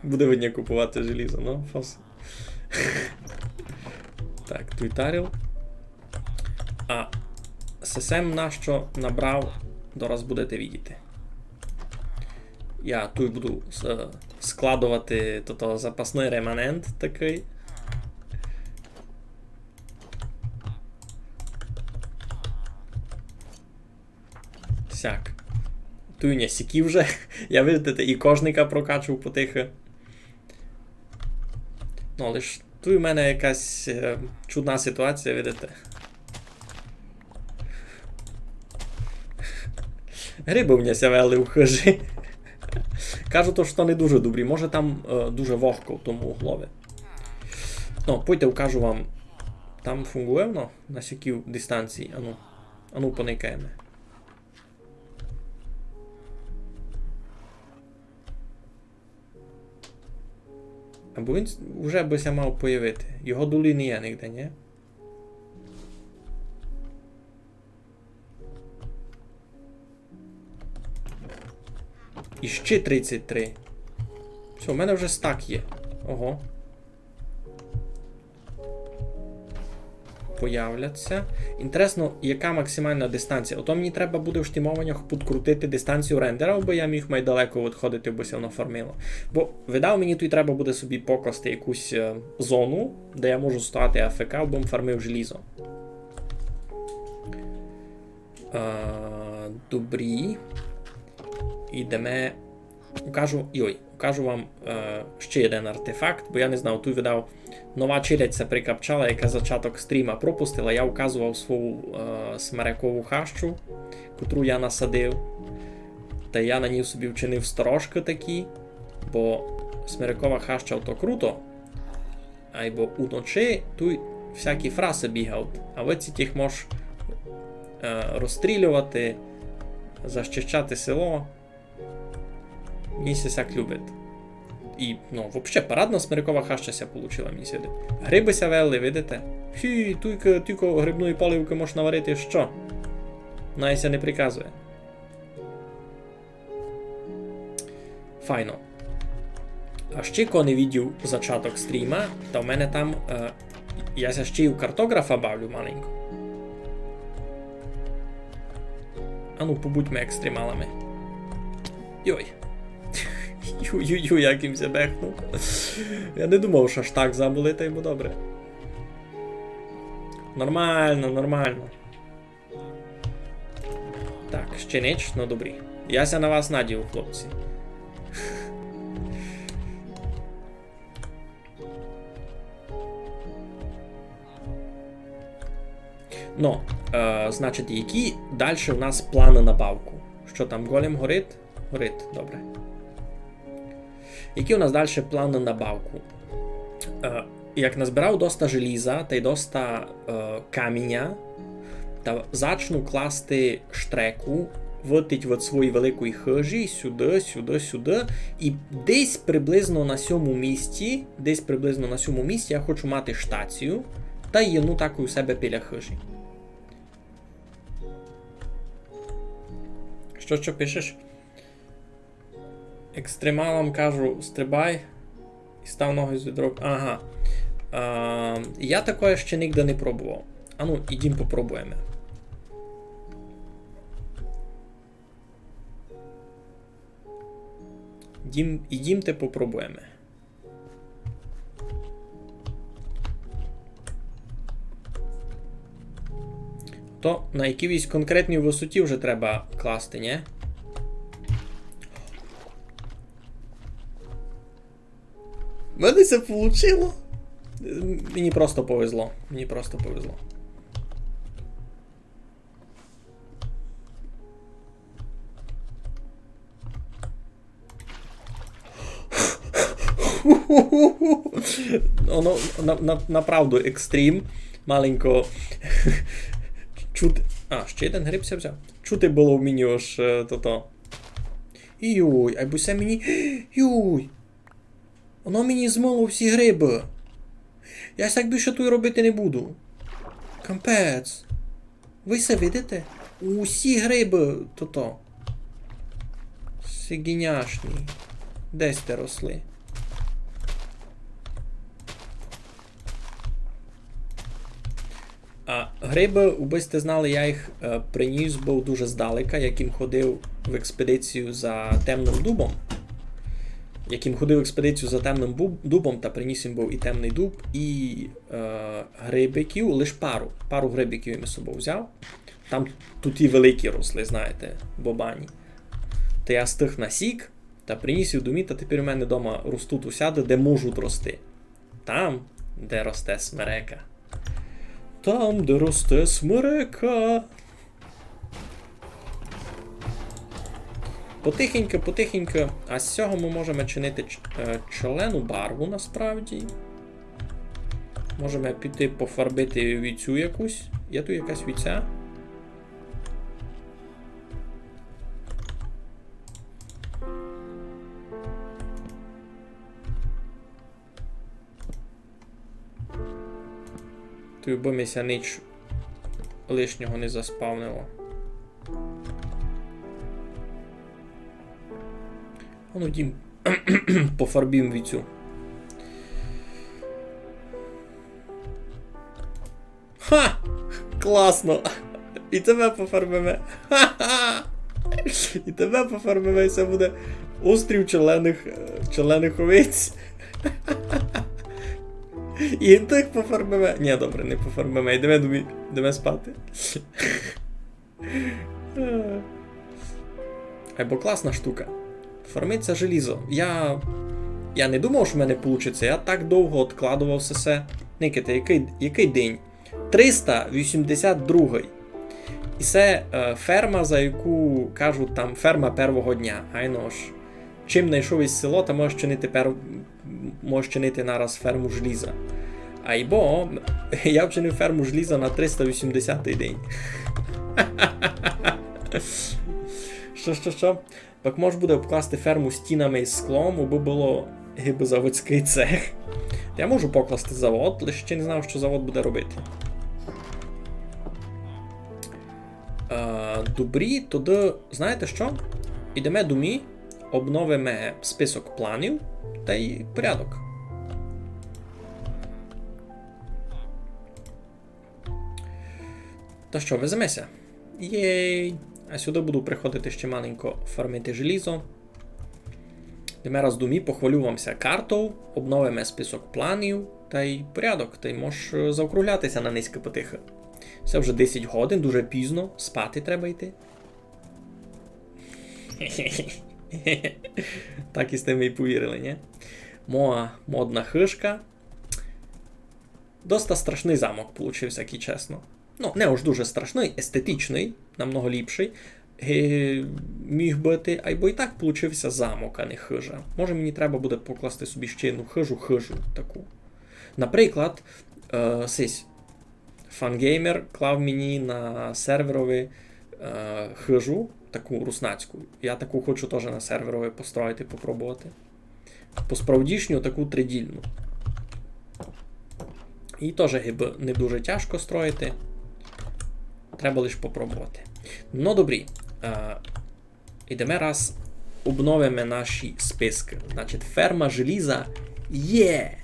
Буде видно купувати желізо, ну, фос. Так, туйтарил. А ССМ нащо набрав, дораз будете видіти. Я тут буду складувати запасний реманент такий. Сяк. Тут не сіки вже. Я, видите, і кожника прокачував потихо. Ну, але ж тут у мене якась чудна ситуація, видите. Гриби в мене сявели у хижі. Кажу то, що не дуже добрі. Може там дуже вогко в тому углові. Ну, пойте, укажу вам. Там фунгує воно на сякій дистанції. Ану поникаємо. Або він вже бися мав появити. Його долі не є ніде, ні? І ще 33. Все, у мене вже стак є. Ого. Появляться. Інтересно, яка максимальна дистанція. Ото мені треба буде в штімованнях підкрутити дистанцію рендера, бо я міг майдалеко відходити, бо воно фармило. Бо, видав, мені тут треба буде собі покласти якусь зону, де я можу стати АФК, бо фармив желізо. Добрі. Ідемо. Укажу вам ще один артефакт, бо я не знав, тут видав, нова челядь прикапчала, яка зачаток стріма пропустила. Я указував свою смерекову хащу, котру я насадив. Та я на ній собі вчинив сторожки такі, бо смерекова хаща то круто, або уночі тут всякі фраси бігають, а ви тих можеш розстрілювати, защищати село. Мені сяк любить. І, ну, взагалі, парадна смирикова хащася получила мені сюди. Гриби сявели, видите? Тільки грибної поливки можеш наварити що? Найся не приказує. Файно. А ще коли не відділ зачаток стріма, то в мене там, я ще й у картографа бавлю маленько. А ну, побудьмо екстремалами. Йой. Ю-ю-ю, як їм забехнув. Я не думав, що аж так забули, та йому добре. Нормально, нормально. Так, ще ніч, ну добрі. Яся на вас надію, хлопці. Ну, значить, які далі у нас плани на бавку? Що там, голем горить? Горить, добре. Які у нас далі плани на бавку? Як назбирав доста желіза та й доста каміння, та зачну класти штреку, витить від своїй великої хижі, сюди, сюди, сюди, і десь приблизно на сьому місці, я хочу мати штацію, та єну таку у себе біля хижі. Що пишеш? Екстремалам кажу, стрибай і став ноги з відро. Ага. Я такое ще ніде не пробував. А ну, ідім попробуємо. Ідімте попробуємо. То на якійсь конкретній висоті вже треба класти, ні? У мене це вийшло. Мені просто повезло. Воно направду екстрім. Маленько чути. Ще один гриб взяв. Чути було в мені аж то-то. Юй, або це мені. Юй. Воно мені змило всі гриби. Я так більше тут робити не буду. Кампець. Ви це видите? Усі гриби то-то. Сигіняшні. Десь те росли. А гриби, ви сте знали, я їх приніс був дуже здалека, яким ходив в експедицію за темним дубом. Та приніс їм був і темний дуб, і грибиків, лише пару грибиків я з собою взяв. Там тут і великі росли, знаєте, бобані. Та я з тих насік, та приніс їх до мі, та тепер у мене вдома ростуть усяде, де можуть рости. Там, де росте смерека. Там, де росте смерека. Потихеньку, а з цього ми можемо чинити чолену барву насправді. Можемо піти пофарбити віцю якусь. Є тут якась віця? Тут би мися ніч лишнього не заспавнило. Ну, дім, пофарбім віцю. Ха! Класно! І тебе пофарбимо. Ха-ха! І тебе пофарбимо, і це буде острів чолених овець. І тих пофарбимо. Ні, добре, не пофарбимо. Йдемо спати. Або класна штука. Фармиться желізо. Я не думав, що в мене вийде. Я так довго відкладував все це. Никите, який день? 382. І це ферма, за яку кажуть, там ферма першого дня. Айно ж. Чим знайшов із село, то можеш чинити нараз ферму желіза. Айбо я вчинив ферму желіза на 380-й день. Що? Так може буде обкласти ферму стінами із склом, аби було заводський цех. Я можу покласти завод, лише ще не знав, що завод буде робити. Добрі, тоді, знаєте що? Ідемо до мі, обновимо список планів та й порядок. Та що, веземося? Єй! А сюди буду приходити ще маленько фармити желізо. Йдемо раз до мі, похвалю вамся карту, обновимо список планів та й порядок. Та й можеш заокруглятися на низьке потихи. Це вже 10 годин, дуже пізно, спати треба йти. Так і з тими і повірили, ні? Моя модна хишка. Доста страшний замок получився, як і чесно. Ну, не уж дуже страшний, естетичний, намного ліпший. Міг бути, або і так получився замок, а не хижа. Може мені треба буде покласти собі ще одну хижу таку. Наприклад, Фангеймер клав мені на серверові хижу, таку руснацьку. Я таку хочу теж на серверові построїти, попробувати. По-справдішню таку тридільну. І теж не дуже тяжко строїти. Треба лише попробувати. Ну, добрі. Ідемо раз обновимо наші списки. Значить, ферма желіза є!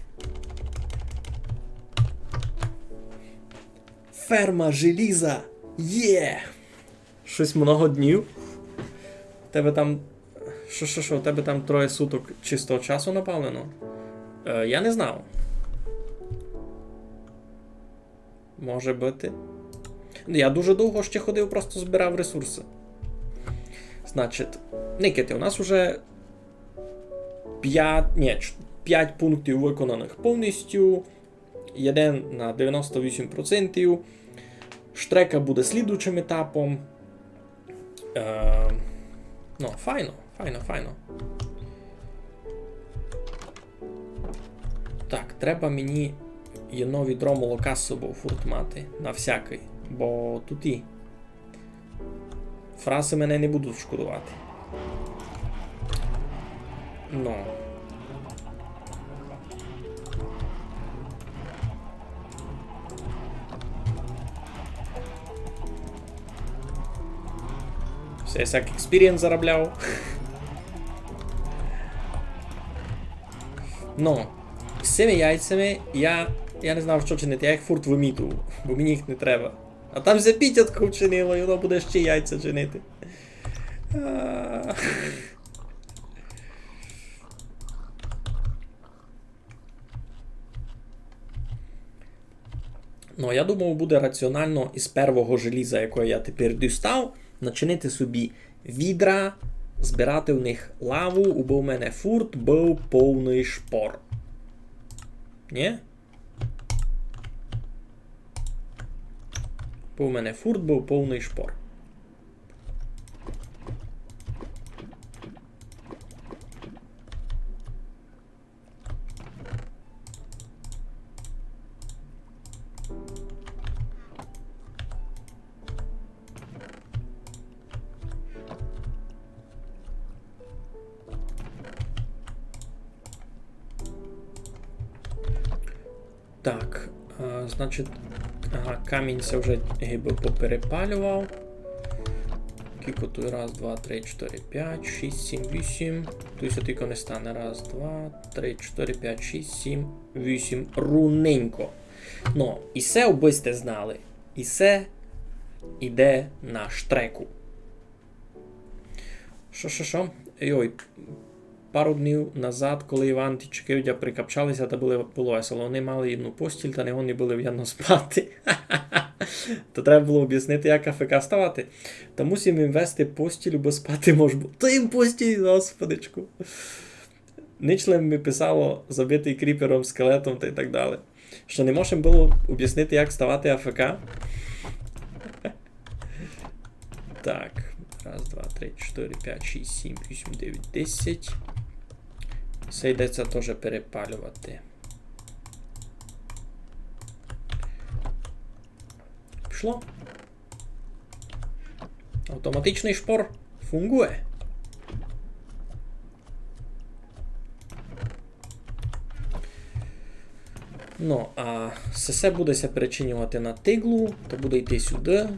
Ферма желіза є! Щось много днів. Тебе там... Що? Тебе там 3 суток чистого часу напалено? Я не знав. Може бути. Я дуже довго ще ходив, просто збирав ресурси. Значить, Никити, у нас вже 5 пунктів виконаних повністю. 1 на 98%. Штрека буде слідуючим етапом. Ну, файно. Так, треба мені єно відро молока з собою фурт мати. На всякий. Бо тут і фраси мене не будуть шкодувати. Ну. Все, я всяк експірієнс заробляв. Ну, з цими яйцями я не знав, що чинити. Я їх фурт вимітував, бо мені їх не треба. А там за пітятку вчинило, і воно буде ще яйця чинити. Ну, я думав, буде раціонально із первого желіза, якого я тепер дістав, начинити собі відра, збирати в них лаву, бо в мене фурт був повний шпор. Ні? Бо в мене фурт був повний шпор. Так, значить, камінь це вже гиби поперепалював. Кілько тут? Раз, два, три, 4, 5, 6, 7, 8. Тут тільки не стане. Раз, два, 3, 4, 5, 6, 7, 8. Руненько. Ну, і це оби сте знали. І це іде на штреку. Що? Йой. Пару днів назад, коли Іван і Чекивдя прикапчалися, та було весело. Вони мали одну постіль, та не вони були в'яно спати. То треба було об'яснити, як АФК ставати. Та мусимо їм вести постіль, бо спати можемо. То їм постіль, господичку. Ничлем ми писало забитий кріпером, скелетом та й так далі. Що не можемо було об'яснити, як ставати АФК. Так. Раз, два, 3, 4, 5, 6, 7, 8, 9, 10. Це йдеться теж перепалювати. Пішло. Автоматичний шпор фунгує. Ну, а все будеся перечинювати на тиглу, то буде йти сюди.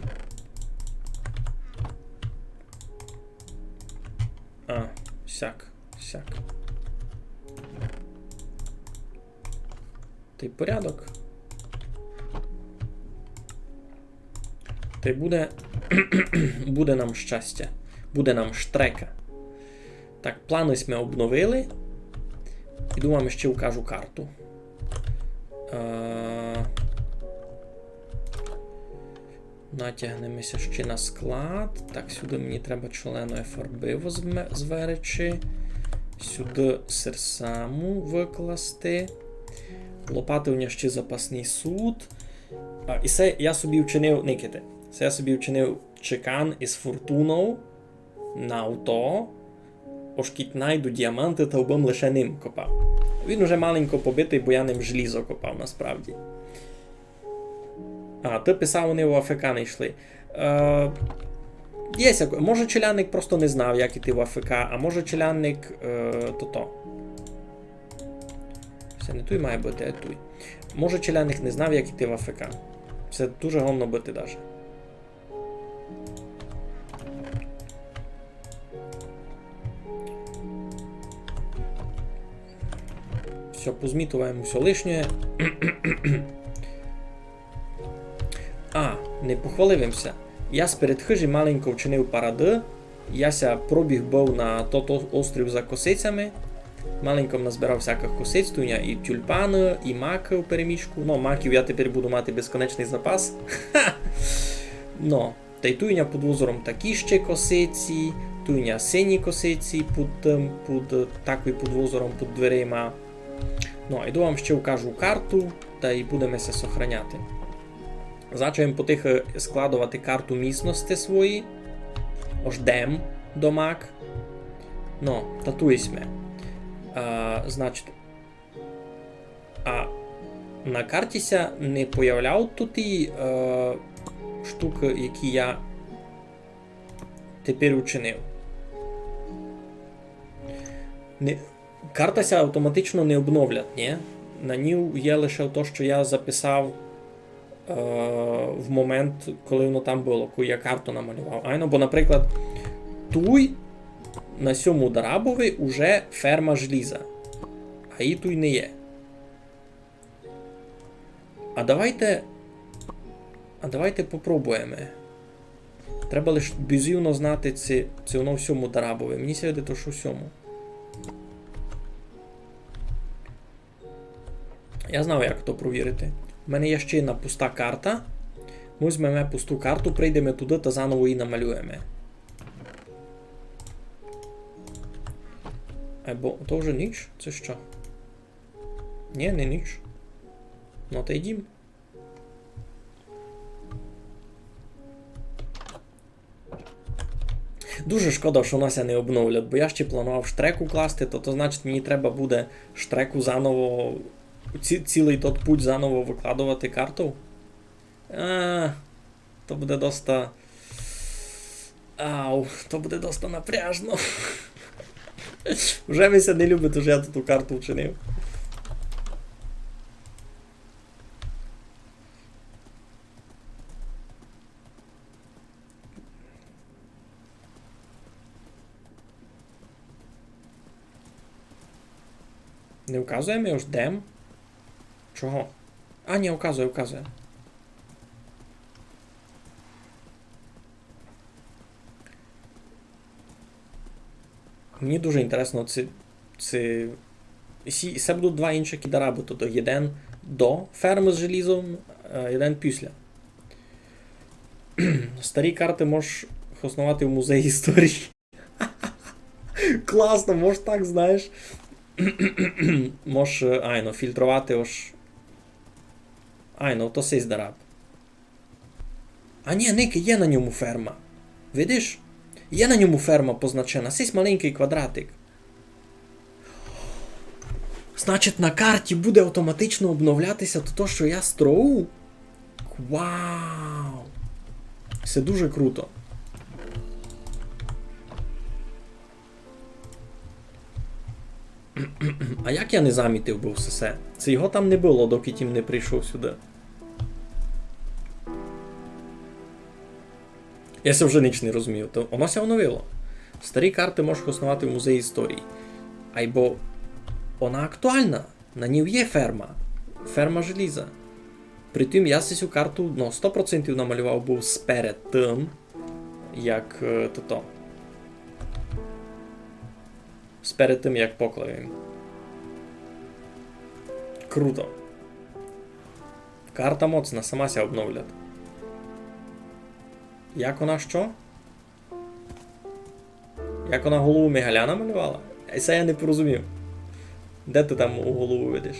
Та й порядок. Та й буде... буде нам щастя. Буде нам штрека. Так, плани ми обновили. Іду вам ще укажу карту. Натягнемося ще на склад. Так, сюди мені треба членої фарби зверечі. Сюди серсаму викласти. Лопати у нього ще запасний суд. І це я собі вчинив, Никите, це я собі вчинив чекан із фортуною на авто. Ошкіть найду діаманти, та обом лише ним копав. Він уже маленько побитий, бо я ним желізо копав насправді. Ти писав, вони в АФК не йшли. Може челянник просто не знав, як іти в АФК, а може челянник то-то. Це не той має бути, а той. Може челянник не знав, як іти в АФК. Це дуже гомно бити навіть. Все, позмітуваємо все лишнє. Не похваливимося. Я сперед хижі маленько вчинив паради. Яся пробіг був на тот острів за косицями. Маленько назбирав всяких косиць, туня і тюльпани, і маки у переміжку. Ну, маків я тепер буду мати безконечний запас. Та й туня під озером такі ще косиці, туня сині косиці під озером, під дверима. Йду вам ще укажу карту, та й будемося сохраняти. Začujem потихо складувати карту місності свої. Ждем до мак. Татуєсме. Значить, на картіся не появляв тут і штуки, які я тепер учинив. Картася автоматично не обновлять, ні? На ній є лише те, що я записав в момент, коли воно там було, коли я карту намалював. Бо, наприклад, туй на сьому Дарабові уже ферма желіза, а її туй не є. А давайте попробуємо. Треба лише безумно знати, це воно в сьому Дарабові. Мені сьогодні то, що в сьому. Я знав, як то провірити. У мене є ще одна пуста карта. Ми візьмемо пусту карту, прийдемо туди та заново її намалюємо. Або то вже ніч? Це що? Ні, не ніч. Та йдім. Дуже шкода, що нас не обновлять, бо я ще планував штреку класти, то значить мені треба буде штреку заново, цілий тот путь заново викладувати карту. То буде доста... то буде доста напряжно. Вже мися не любить, що я тут ту карту вчинив. Не вказуємо його, ждем. Чого? Ні, вказує. Мені дуже інтересно, це будуть два інші кідараби, тобто один до ферми з желізом, один після. Старі карти можеш основати в музеї історії. Класно, можеш так, знаєш. Можеш, фільтрувати аж... то сей здараб. Ні, Ники, є на ньому ферма. Видиш? Є на ньому ферма позначена, сись маленький квадратик. Значить, на карті буде автоматично обновлятися то, що я строу? Вау! Це дуже круто. А як я не замітив був все? Це його там не було, доки Тім не прийшов сюди. Я це вже ніч не розумів, то воно ся оновило. Старі карти можеш основати в музеї історії. Бо вона актуальна, на ній є ферма. ферма желіза. Притім, я цю карту, 100% намалював був сперед тим, як то. Сперед тим, як поклав. Круто. Карта моцна, сама ся обновлять. Як вона що? Як вона голову Мигаля намалювала? Це я не порозумів. Де ти там у голову видиш?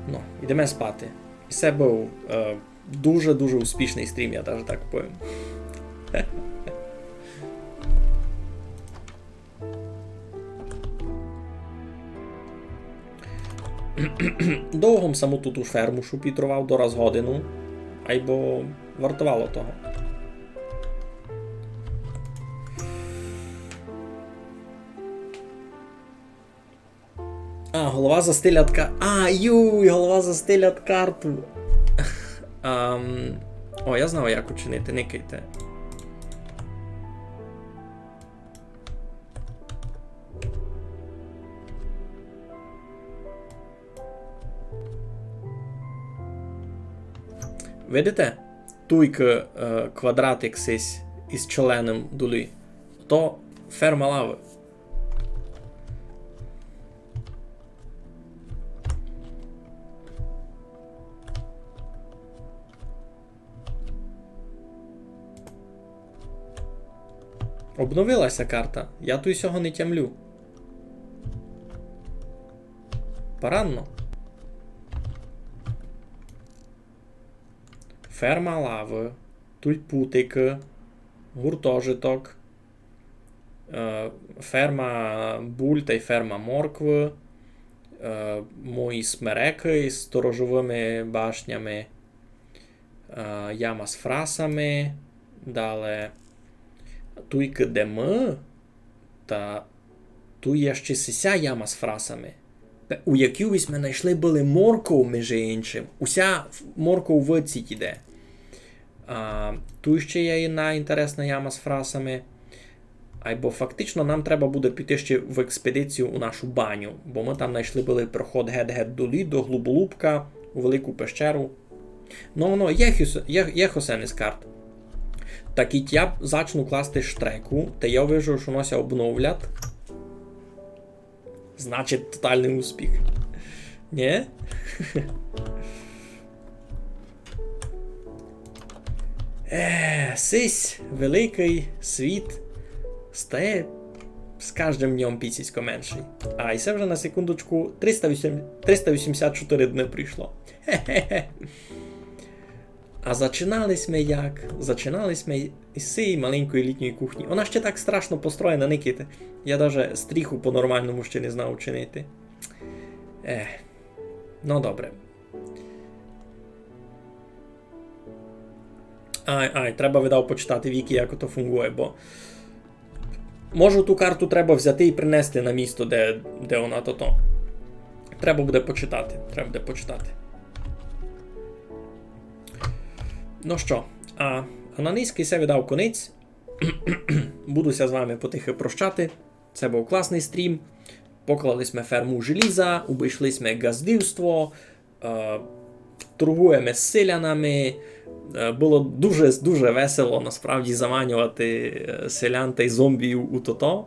Ну, йдемо спати. І це був дуже-дуже успішний стрім, я навіть так повім. Довгом саму тут у ферму шупітрував до раз годину, айбо вартувало того. Голова застилять карту. Голова застилять карту. Я знав, як учинити, не кийте. Видите? Туйка квадратик сись із членом долі. То ферма лави. Обновилася карта. Я тут сього не тямлю. Поранно. Ферма лави. Тут путики. Гуртожиток. Ферма буль та й ферма моркви. Мої смереки з сторожовими башнями. Яма з фрасами. Далі. Туйки де ми, та ту є ще сися яма з фрасами, у якійсь ми знайшли були морков, між іншим. Уся морков в ціт іде. Тут ще є одна інтересна яма з фрасами. Або фактично нам треба буде піти ще в експедицію у нашу баню, бо ми там знайшли були проход гет-гет долі, до Глуболубка, у велику пещеру. Є хосен із карт. Так і я зачну класти штреку, та я вижу, що воно обновлять. Значить, тотальний успіх. Ні? Сись, великий світ стає з кожним днем пісісько менший. І це вже на секундочку 384 дни прийшло. Хе-хе-хе. А зачинались ми як? Зачинались ми із цієї маленької літньої кухні. Вона ще так страшно построєна, Никите. Я навіть стріху по-нормальному ще не знав чинити. Ну добре. Треба видав почитати віки, як ото фунгує, бо може ту карту треба взяти і принести на місто, де вона то. Треба буде почитати. Ну що, а на низький се віддав конець. Будуся з вами потихи прощати. Це був класний стрім. Поклали ми ферму желіза, обійшли ми газдівство, торгуємо з селянами. Було дуже весело, насправді, заманювати селян та й зомбів у то.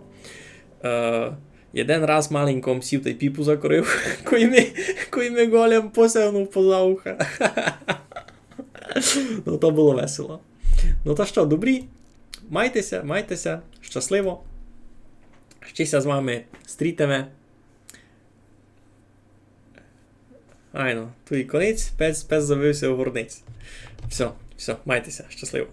Один раз маленьком сів та й піпу закорив, кої ми голем посягнув поза уха. Ну, то було весело. Ну, то що, добрі? Майтеся, щасливо. Щися з вами стрітиме. Тут і конець, пес завився у горниць. Все, майтеся, щасливо.